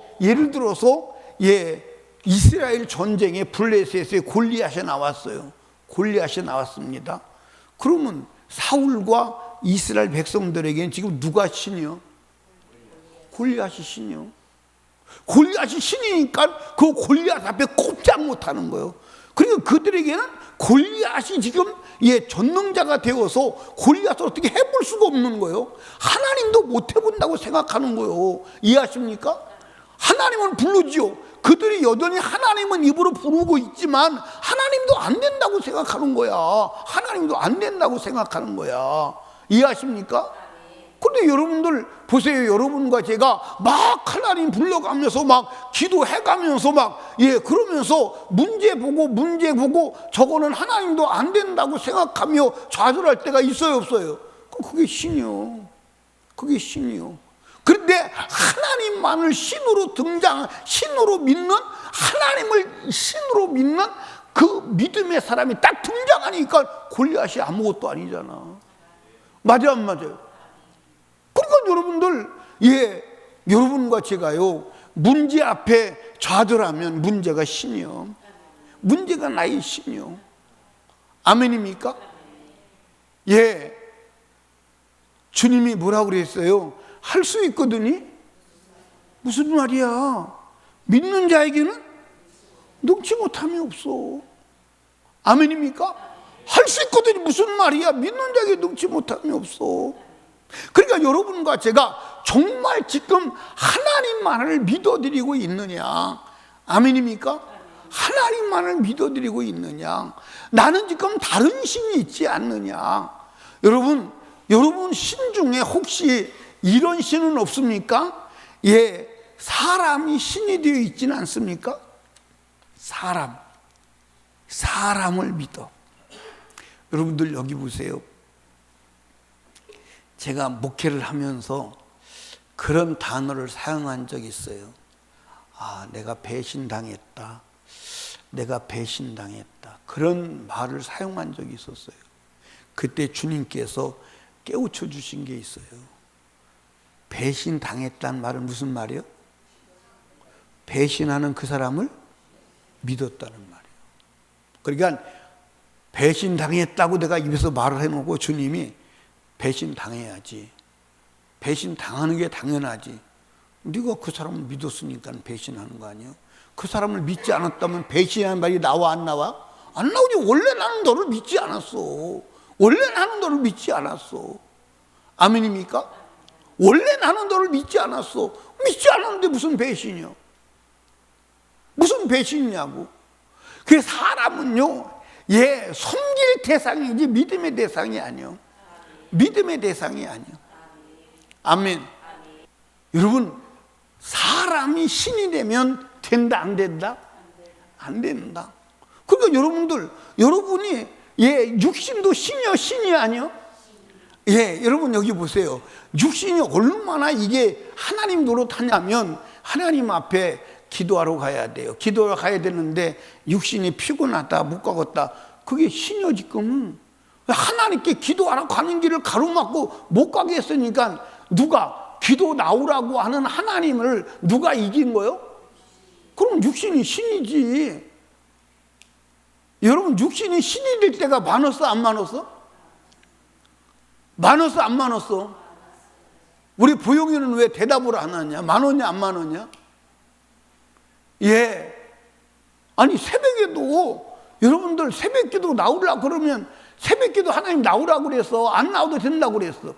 이스라엘 전쟁에 블레셋에 골리앗이 나왔어요. 골리앗이 나왔습니다. 그러면 사울과 이스라엘 백성들에게는 지금 누가 신이요? 골리앗이 신이요. 골리앗이 신이니까 그 골리앗 앞에 꼼짝 못하는 거예요. 그러니까 그들에게는 골리앗이 지금 전능자가 되어서 골리앗을 어떻게 해볼 수가 없는 거예요. 하나님도 못 해본다고 생각하는 거예요. 이해하십니까? 하나님은 부르지요. 그들이 여전히 하나님은 입으로 부르고 있지만 하나님도 안 된다고 생각하는 거야. 하나님도 안 된다고 생각하는 거야. 이해하십니까? 근데 여러분들 보세요. 여러분과 제가 막 하나님 불러가면서 막 기도해가면서 막 그러면서 문제 보고 저거는 하나님도 안 된다고 생각하며 좌절할 때가 있어요, 없어요? 그게 신이요. 그게 신이요. 그런데 하나님만을 신으로 신으로 믿는, 하나님을 신으로 믿는 그 믿음의 사람이 딱 등장하니까 골리앗이 아무것도 아니잖아. 맞아, 안 맞아요? 그러니까 여러분들, 여러분과 제가요, 문제 앞에 좌절하면 문제가 신이요. 문제가 나의 신이요. 아멘입니까? 주님이 뭐라고 그랬어요? 할 수 있거든요. 무슨 말이야? 믿는 자에게는 능치 못함이 없어. 아멘입니까? 할 수 있거든요. 무슨 말이야? 믿는 자에게 능치 못함이 없어. 그러니까 여러분과 제가 정말 지금 하나님만을 믿어드리고 있느냐? 아멘입니까? 하나님만을 믿어드리고 있느냐? 나는 지금 다른 신이 있지 않느냐? 여러분 신 중에 혹시 이런 신은 없습니까? 사람이 신이 되어 있지는 않습니까? 사람을 믿어. 여러분들 여기 보세요. 제가 목회를 하면서 그런 단어를 사용한 적이 있어요. 내가 배신당했다. 내가 배신당했다. 그런 말을 사용한 적이 있었어요. 그때 주님께서 깨우쳐 주신 게 있어요. 배신당했다는 말은 무슨 말이요? 배신하는 그 사람을 믿었다는 말이에요. 그러니까 배신당했다고 내가 입에서 말을 해놓고 주님이 배신당해야지. 배신당하는 게 당연하지. 네가 그 사람을 믿었으니까 배신하는 거 아니에요? 그 사람을 믿지 않았다면 배신하는 말이 나와 안 나와? 안 나오지. 원래 나는 너를 믿지 않았어. 원래 나는 너를 믿지 않았어. 아멘입니까? 원래 나는 너를 믿지 않았어. 믿지 않았는데 무슨 배신이요? 무슨 배신이냐고. 그 사람은요, 섬길 대상이지 믿음의 대상이 아니요. 믿음의 대상이 아니요. 아멘. 여러분, 사람이 신이 되면 된다, 안 된다? 안 된다. 그러니까 여러분이 육신도 신이요, 신이 아니요? 여러분 여기 보세요. 육신이 얼마나 이게 하나님 노릇하냐면 하나님 앞에 기도하러 가야 돼요. 기도하러 가야 되는데 육신이 피곤하다, 못 가겠다. 그게 신이요 지금. 하나님께 기도하러 가는 길을 가로막고 못 가게 했으니까 누가 기도 나오라고 하는 하나님을 누가 이긴 거요? 그럼 육신이 신이지. 여러분 육신이 신이 될 때가 많았어, 안 많았어? 많았어, 안 많았어? 우리 보영이는 왜 대답을 안 하냐? 많았냐, 안 많았냐? 아니 새벽에도 여러분들 새벽기도 나오려고 그러면 새벽기도 하나님 나오라고 그랬어. 안 나와도 된다고 그랬어.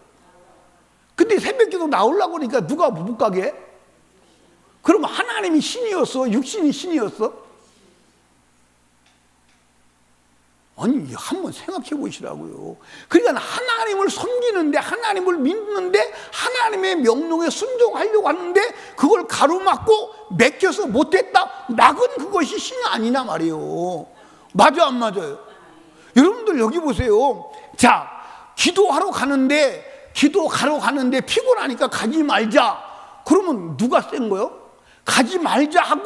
근데 새벽기도 나오려고 그러니까 누가 못 가게 해? 그럼 하나님이 신이었어? 육신이 신이었어? 아니 한번 생각해 보시라고요. 그러니까 하나님을 섬기는데, 하나님을 믿는데, 하나님의 명령에 순종하려고 하는데 그걸 가로막고 맥혀서 못했다, 막은 그것이 신이 아니냐 말이에요. 맞아, 안 맞아요? 여러분들 여기 보세요. 자, 기도하러 가는데 피곤하니까 가지 말자. 그러면 누가 센 거요? 가지 말자 하고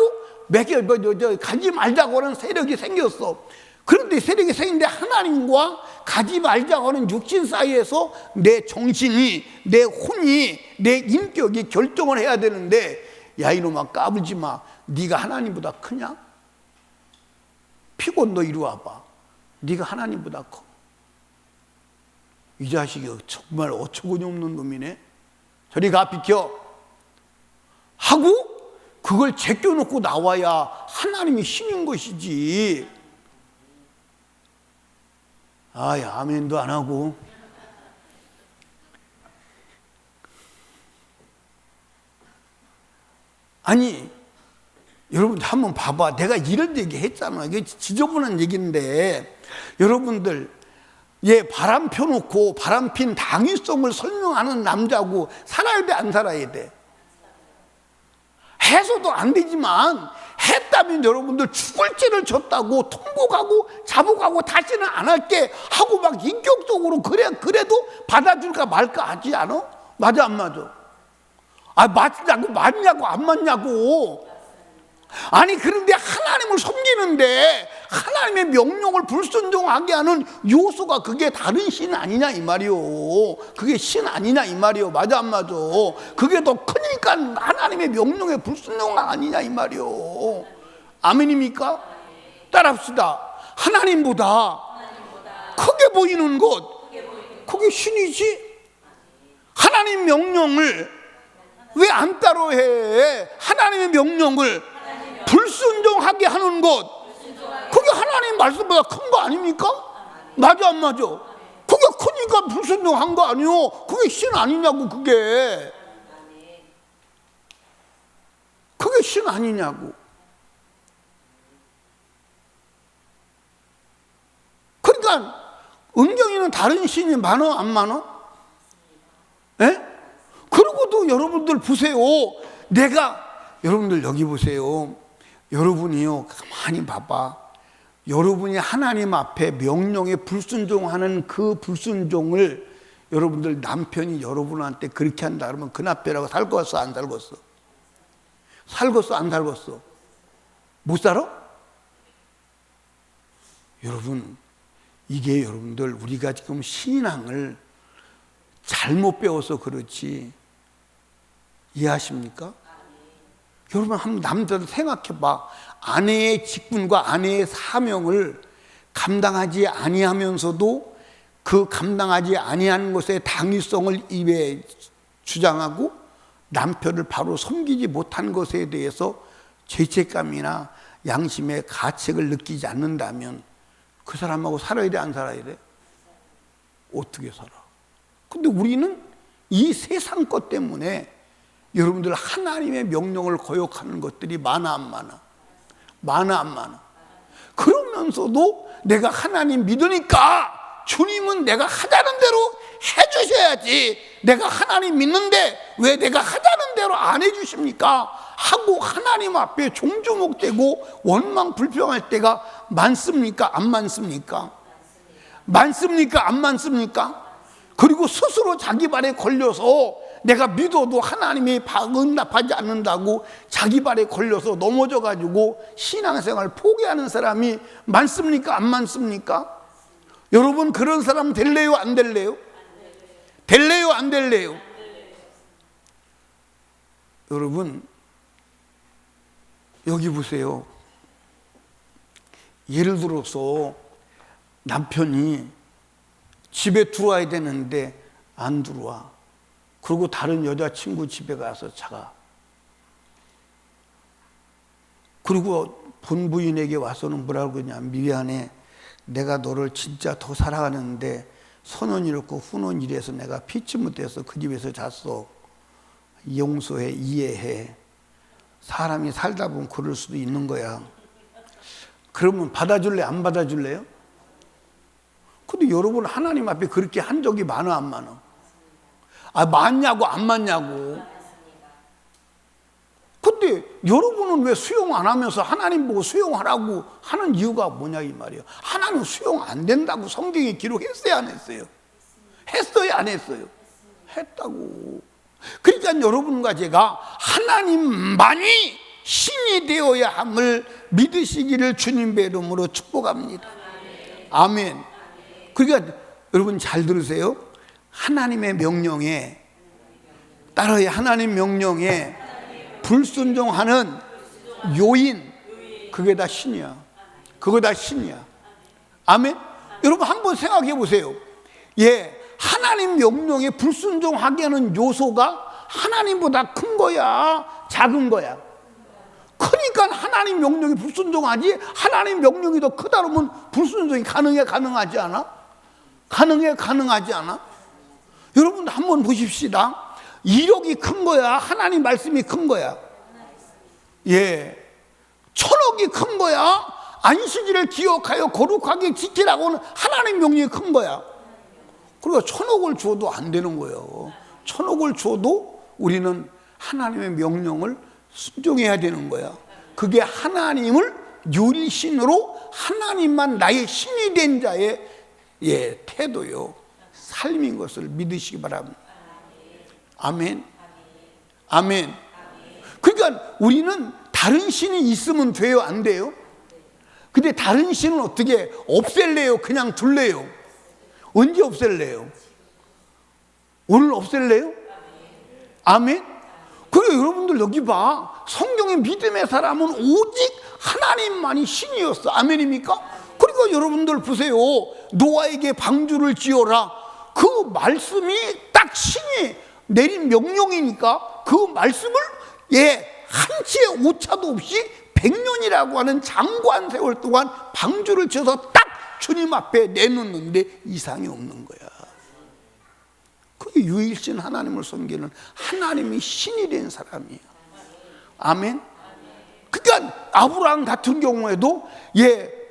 가지 말자고 하는 세력이 생겼어. 그런데 세력이 생긴데 하나님과 가지 말자고 하는 육신 사이에서 내 정신이, 내 혼이, 내 인격이 결정을 해야 되는데, 야 이놈아 까불지 마. 네가 하나님보다 크냐? 피곤 너 이리 와봐. 네가 하나님보다 커. 이 자식이 정말 어처구니 없는 놈이네. 저리 가 비켜. 하고 그걸 제껴놓고 나와야 하나님이 신인 것이지. 아야 아멘도 안 하고. 아니 여러분들 한번 봐봐. 내가 이런 얘기 했잖아. 이게 지저분한 얘기인데 여러분들 바람 펴놓고 바람 핀 당위성을 설명하는 남자고 살아야 돼 안 살아야 돼? 해서도 안 되지만 했다면 여러분들 죽을 죄를 졌다고 통곡하고 자복하고 다시는 안 할게 하고 막 인격적으로 그래도 받아줄까 말까 하지 않아? 맞아 안 맞아? 맞냐고 안 맞냐고. 아니 그런데 하나님을 섬기는데 하나님의 명령을 불순종하게 하는 요소가 그게 다른 신 아니냐 이 말이요. 그게 신 아니냐 이 말이요. 맞아 안 맞아? 그게 더 크니까 하나님의 명령에 불순종 아니냐 이 말이요. 아멘입니까? 따라합시다. 하나님보다 크게 보이는 것, 그게 신이지. 하나님 명령을 왜 안 따로해? 하나님의 명령을 불순종하게 하는 것, 그게 하나님 말씀보다 큰 거 아닙니까? 맞아 안 맞아? 그게 크니까 불순종한 거 아니요? 그게 신 아니냐고. 그게 신 아니냐고. 그러니까 은경이는 다른 신이 많어 안 많어? 예? 그러고도 여러분들 보세요. 여러분들 여기 보세요. 여러분이요 가만히 봐봐. 여러분이 하나님 앞에 명령에 불순종하는 그 불순종을 여러분들 남편이 여러분한테 그렇게 한다 그러면 그 남편하고 살겠어 안 살겠어? 살겠어 안 살겠어? 못 살아? 여러분 이게 여러분들 우리가 지금 신앙을 잘못 배워서 그렇지. 이해하십니까? 여러분 한번 남자들 생각해봐. 아내의 직분과 아내의 사명을 감당하지 아니하면서도 그 감당하지 아니하는 것의 당위성을 입에 주장하고 남편을 바로 섬기지 못한 것에 대해서 죄책감이나 양심의 가책을 느끼지 않는다면 그 사람하고 살아야 돼 안 살아야 돼? 어떻게 살아? 근데 우리는 이 세상 것 때문에 여러분들 하나님의 명령을 거역하는 것들이 많아 안 많아? 많아 안 많아? 그러면서도 내가 하나님 믿으니까 주님은 내가 하자는 대로 해주셔야지, 내가 하나님 믿는데 왜 내가 하자는 대로 안 해주십니까? 하고 하나님 앞에 종주목되고 원망 불평할 때가 많습니까? 안 많습니까? 많습니까? 안 많습니까? 그리고 스스로 자기 발에 걸려서 내가 믿어도 하나님이 응답하지 않는다고 자기 발에 걸려서 넘어져가지고 신앙생활 포기하는 사람이 많습니까? 안 많습니까? 여러분 그런 사람 될래요? 안 될래요? 될래요? 안 될래요? 여러분 여기 보세요. 예를 들어서 남편이 집에 들어와야 되는데 안 들어와. 그리고 다른 여자친구 집에 가서 자가. 그리고 본부인에게 와서는 뭐라고 그러냐. 미안해. 내가 너를 진짜 더 사랑하는데 선언 이렇고 훈원 이래서 내가 피치 못해서 그 집에서 잤어. 용서해. 이해해. 사람이 살다 보면 그럴 수도 있는 거야. 그러면 받아줄래? 안 받아줄래요? 근데 여러분 하나님 앞에 그렇게 한 적이 많아 안 많아? 많냐고 안 많냐고. 근데 여러분은 왜 수용 안 하면서 하나님 보고 수용하라고 하는 이유가 뭐냐 이 말이에요. 하나님 수용 안 된다고 성경에 기록했어요 안 했어요? 했어요 안 했어요? 했다고. 그러니까 여러분과 제가 하나님만이 신이 되어야 함을 믿으시기를 주님의 이름으로 축복합니다. 아멘. 그러니까 여러분 잘 들으세요. 하나님의 명령에 따라야 하나님 명령에 불순종하는 요인, 그게 다 신이야. 그거 다 신이야. 아멘. 여러분 한번 생각해 보세요. 예, 하나님 명령에 불순종하게 하는 요소가 하나님보다 큰 거야, 작은 거야? 그러니까 하나님 명령에 불순종하지, 하나님 명령이 더 크다 그러면 불순종이 가능하지 않아? 가능하지 않아? 여러분 한번 보십시다. 이력이 큰 거야, 하나님 말씀이 큰 거야? 예, 천억이 큰 거야, 안식일을 기억하여 거룩하게 지키라고는 하나님 명령이 큰 거야. 그러니까 천억을 줘도 안 되는 거예요. 천억을 줘도 우리는 하나님의 명령을 순종해야 되는 거야. 그게 하나님을 유일신으로 하나님만 나의 신이 된 자의 태도요, 삶인 것을 믿으시기 바랍니다. 아멘. 아멘. 그러니까 우리는 다른 신이 있으면 돼요, 안 돼요? 근데 다른 신은 어떻게 없앨래요? 그냥 둘래요? 언제 없앨래요? 오늘 없앨래요? 아멘. 그리고 여러분들 여기 봐, 성경의 믿음의 사람은 오직 하나님만이 신이었어. 아멘입니까? 그러니까 여러분들 보세요. 노아에게 방주를 지어라, 그 말씀이 딱 신이 내린 명령이니까 그 말씀을 한치의 오차도 없이 100년이라고 하는 장구한 세월 동안 방주를 지어서 딱 주님 앞에 내놓는데 이상이 없는 거야. 그게 유일신 하나님을 섬기는 하나님이 신이 된 사람이에요. 아멘. 그러니까 아브라함 같은 경우에도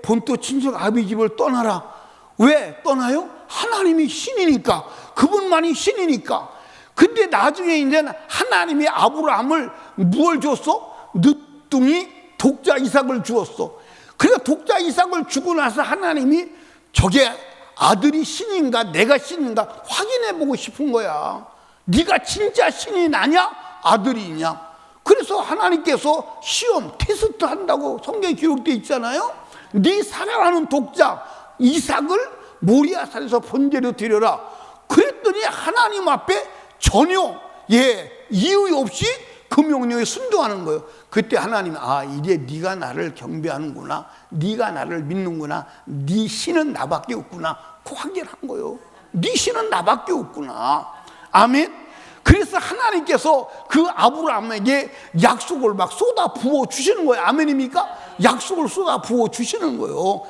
본토 친척 아비 집을 떠나라. 왜 떠나요? 하나님이 신이니까, 그분만이 신이니까. 근데 나중에 이제 하나님이 아브라함을 무엇을 줬어? 늦둥이 독자 이삭을 주었어. 그러니까 독자 이삭을 주고 나서 하나님이 저게 아들이 신인가 내가 신인가 확인해 보고 싶은 거야. 네가 진짜 신이 나냐 아들이냐. 그래서 하나님께서 시험 테스트 한다고 성경에 기록되어 있잖아요. 네 사랑하는 독자 이삭을 모리아산에서 번제로 드려라. 그랬더니 하나님 앞에 전혀 이유 없이 그 명령에 순종하는 거예요. 그때 하나님이 이제 네가 나를 경배하는구나, 네가 나를 믿는구나, 네 신은 나밖에 없구나, 그 확인한 거예요. 네 신은 나밖에 없구나. 아멘. 그래서 하나님께서 그 아브라함에게 약속을 막 쏟아 부어 주시는 거예요. 아멘입니까? 약속을 쏟아 부어 주시는 거예요.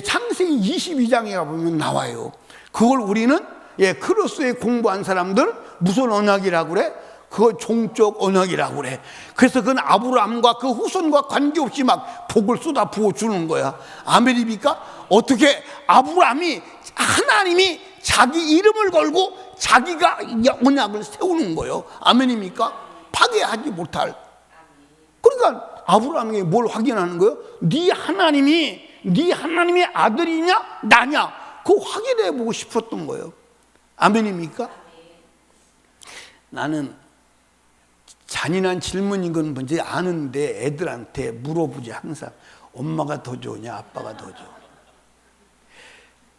창세기 22장에 가보면 나와요. 그걸 우리는 크로스에 공부한 사람들 무슨 언약이라고 그래? 그거 종적 언약이라고 그래. 그래서 그건 아브라함과 그 후손과 관계없이 막 복을 쏟아 부어 주는 거야. 아멘입니까? 어떻게 아브라함이 하나님이 자기 이름을 걸고 자기가 언약을 세우는 거예요. 아멘입니까? 파괴하지 못할. 그러니까 아브라함에게 뭘 확인하는 거예요? 네 하나님의 아들이냐 나냐, 그거 확인해 보고 싶었던 거예요. 아멘입니까? 나는 잔인한 질문인 건 뭔지 아는데 애들한테 물어보지 항상. 엄마가 더 좋으냐 아빠가 더 좋으냐.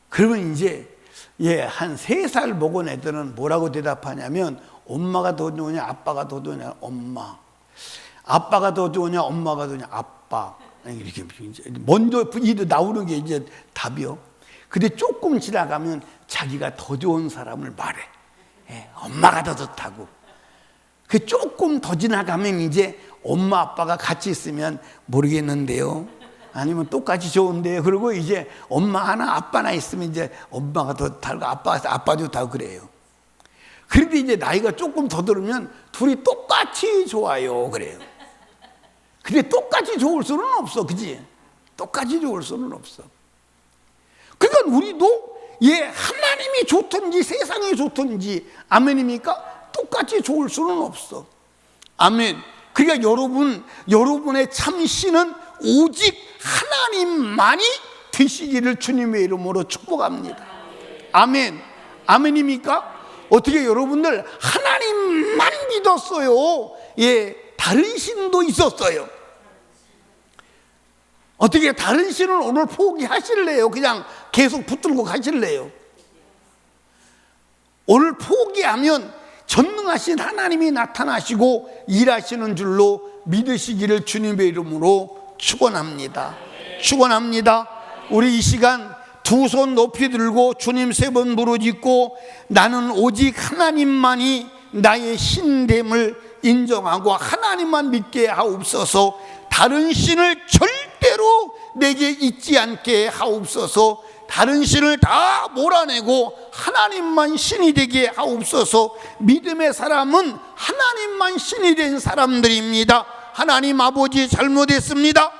그러면 이제 한 3살 먹은 애들은 뭐라고 대답하냐면 엄마가 더 좋으냐 아빠가 더 좋으냐 엄마. 아빠가 더 좋으냐 엄마가 더 좋으냐 아빠. 이렇게 먼저 나오는 게 이제 답이요. 근데 조금 지나가면 자기가 더 좋은 사람을 말해. 엄마가 더 좋다고. 그 조금 더 지나가면 이제 엄마 아빠가 같이 있으면 모르겠는데요, 아니면 똑같이 좋은데요. 그리고 이제 엄마 하나 아빠 하나 있으면 이제 엄마가 더 다르고 아빠 좋다고 그래요. 그런데 이제 나이가 조금 더 들으면 둘이 똑같이 좋아요 그래요. 근데 똑같이 좋을 수는 없어, 그지? 똑같이 좋을 수는 없어. 그러니까 우리도 하나님이 좋든지 세상이 좋든지, 아멘입니까? 똑같이 좋을 수는 없어. 아멘. 그러니까 여러분의 참신은 오직 하나님만이 되시기를 주님의 이름으로 축복합니다. 아멘. 아멘입니까? 어떻게 여러분들 하나님만 믿었어요? 다른 신도 있었어요. 어떻게 다른 신을 오늘 포기하실래요? 그냥 계속 붙들고 가실래요? 오늘 포기하면 전능하신 하나님이 나타나시고 일하시는 줄로 믿으시기를 주님의 이름으로 축원합니다. 축원합니다. 우리 이 시간 두 손 높이 들고 주님 3번 부르짖고 나는 오직 하나님만이 나의 신됨을 인정하고 하나님만 믿게 하옵소서. 다른 신을 절대로 내게 있지 않게 하옵소서. 다른 신을 다 몰아내고 하나님만 신이 되게 하옵소서. 믿음의 사람은 하나님만 신이 된 사람들입니다. 하나님 아버지, 잘못했습니다.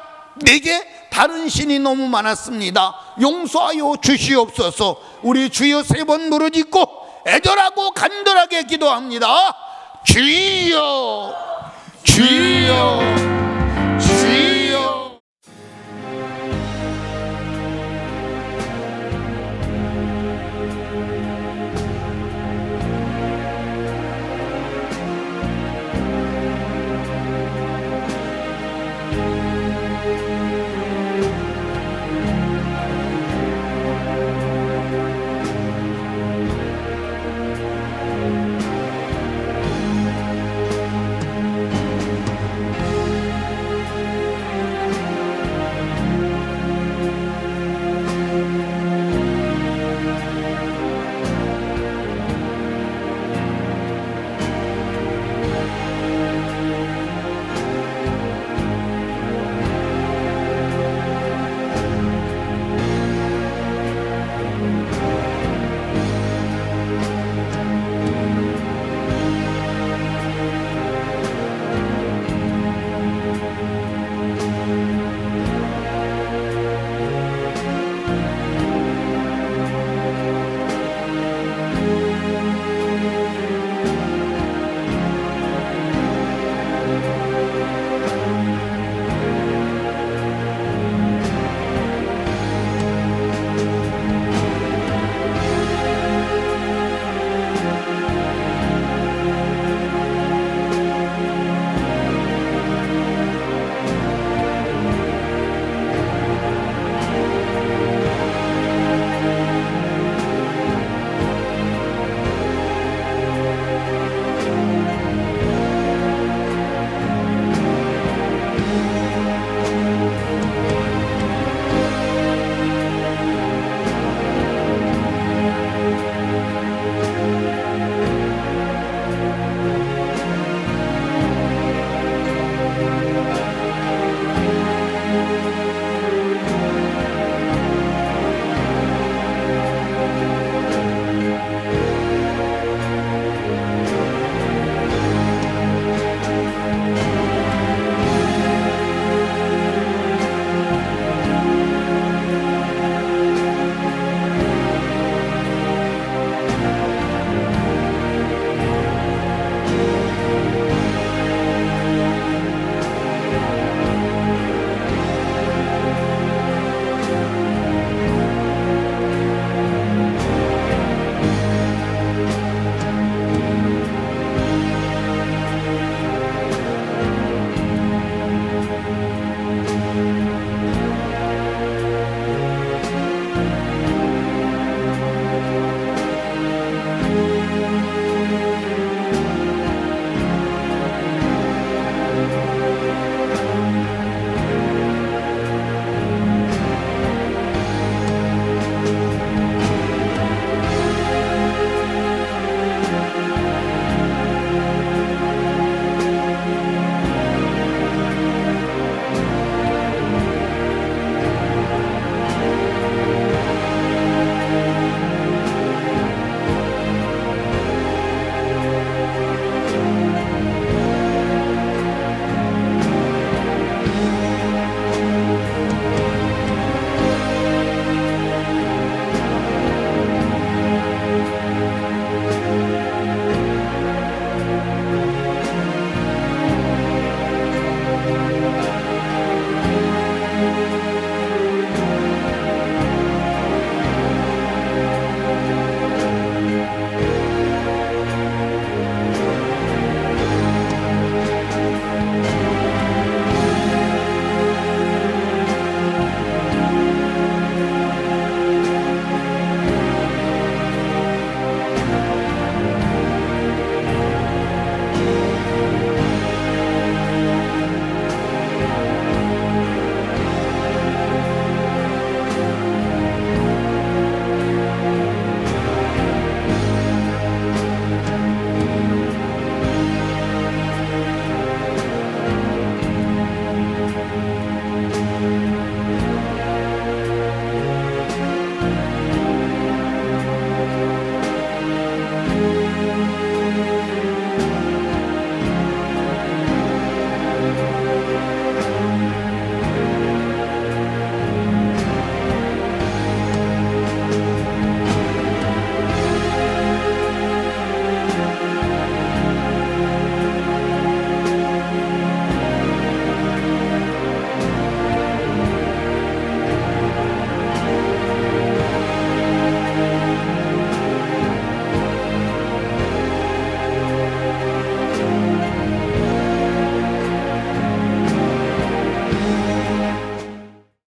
내게 다른 신이 너무 많았습니다. 용서하여 주시옵소서. 우리 주여 3번 부르짖고 애절하고 간절하게 기도합니다. 주여, 주여.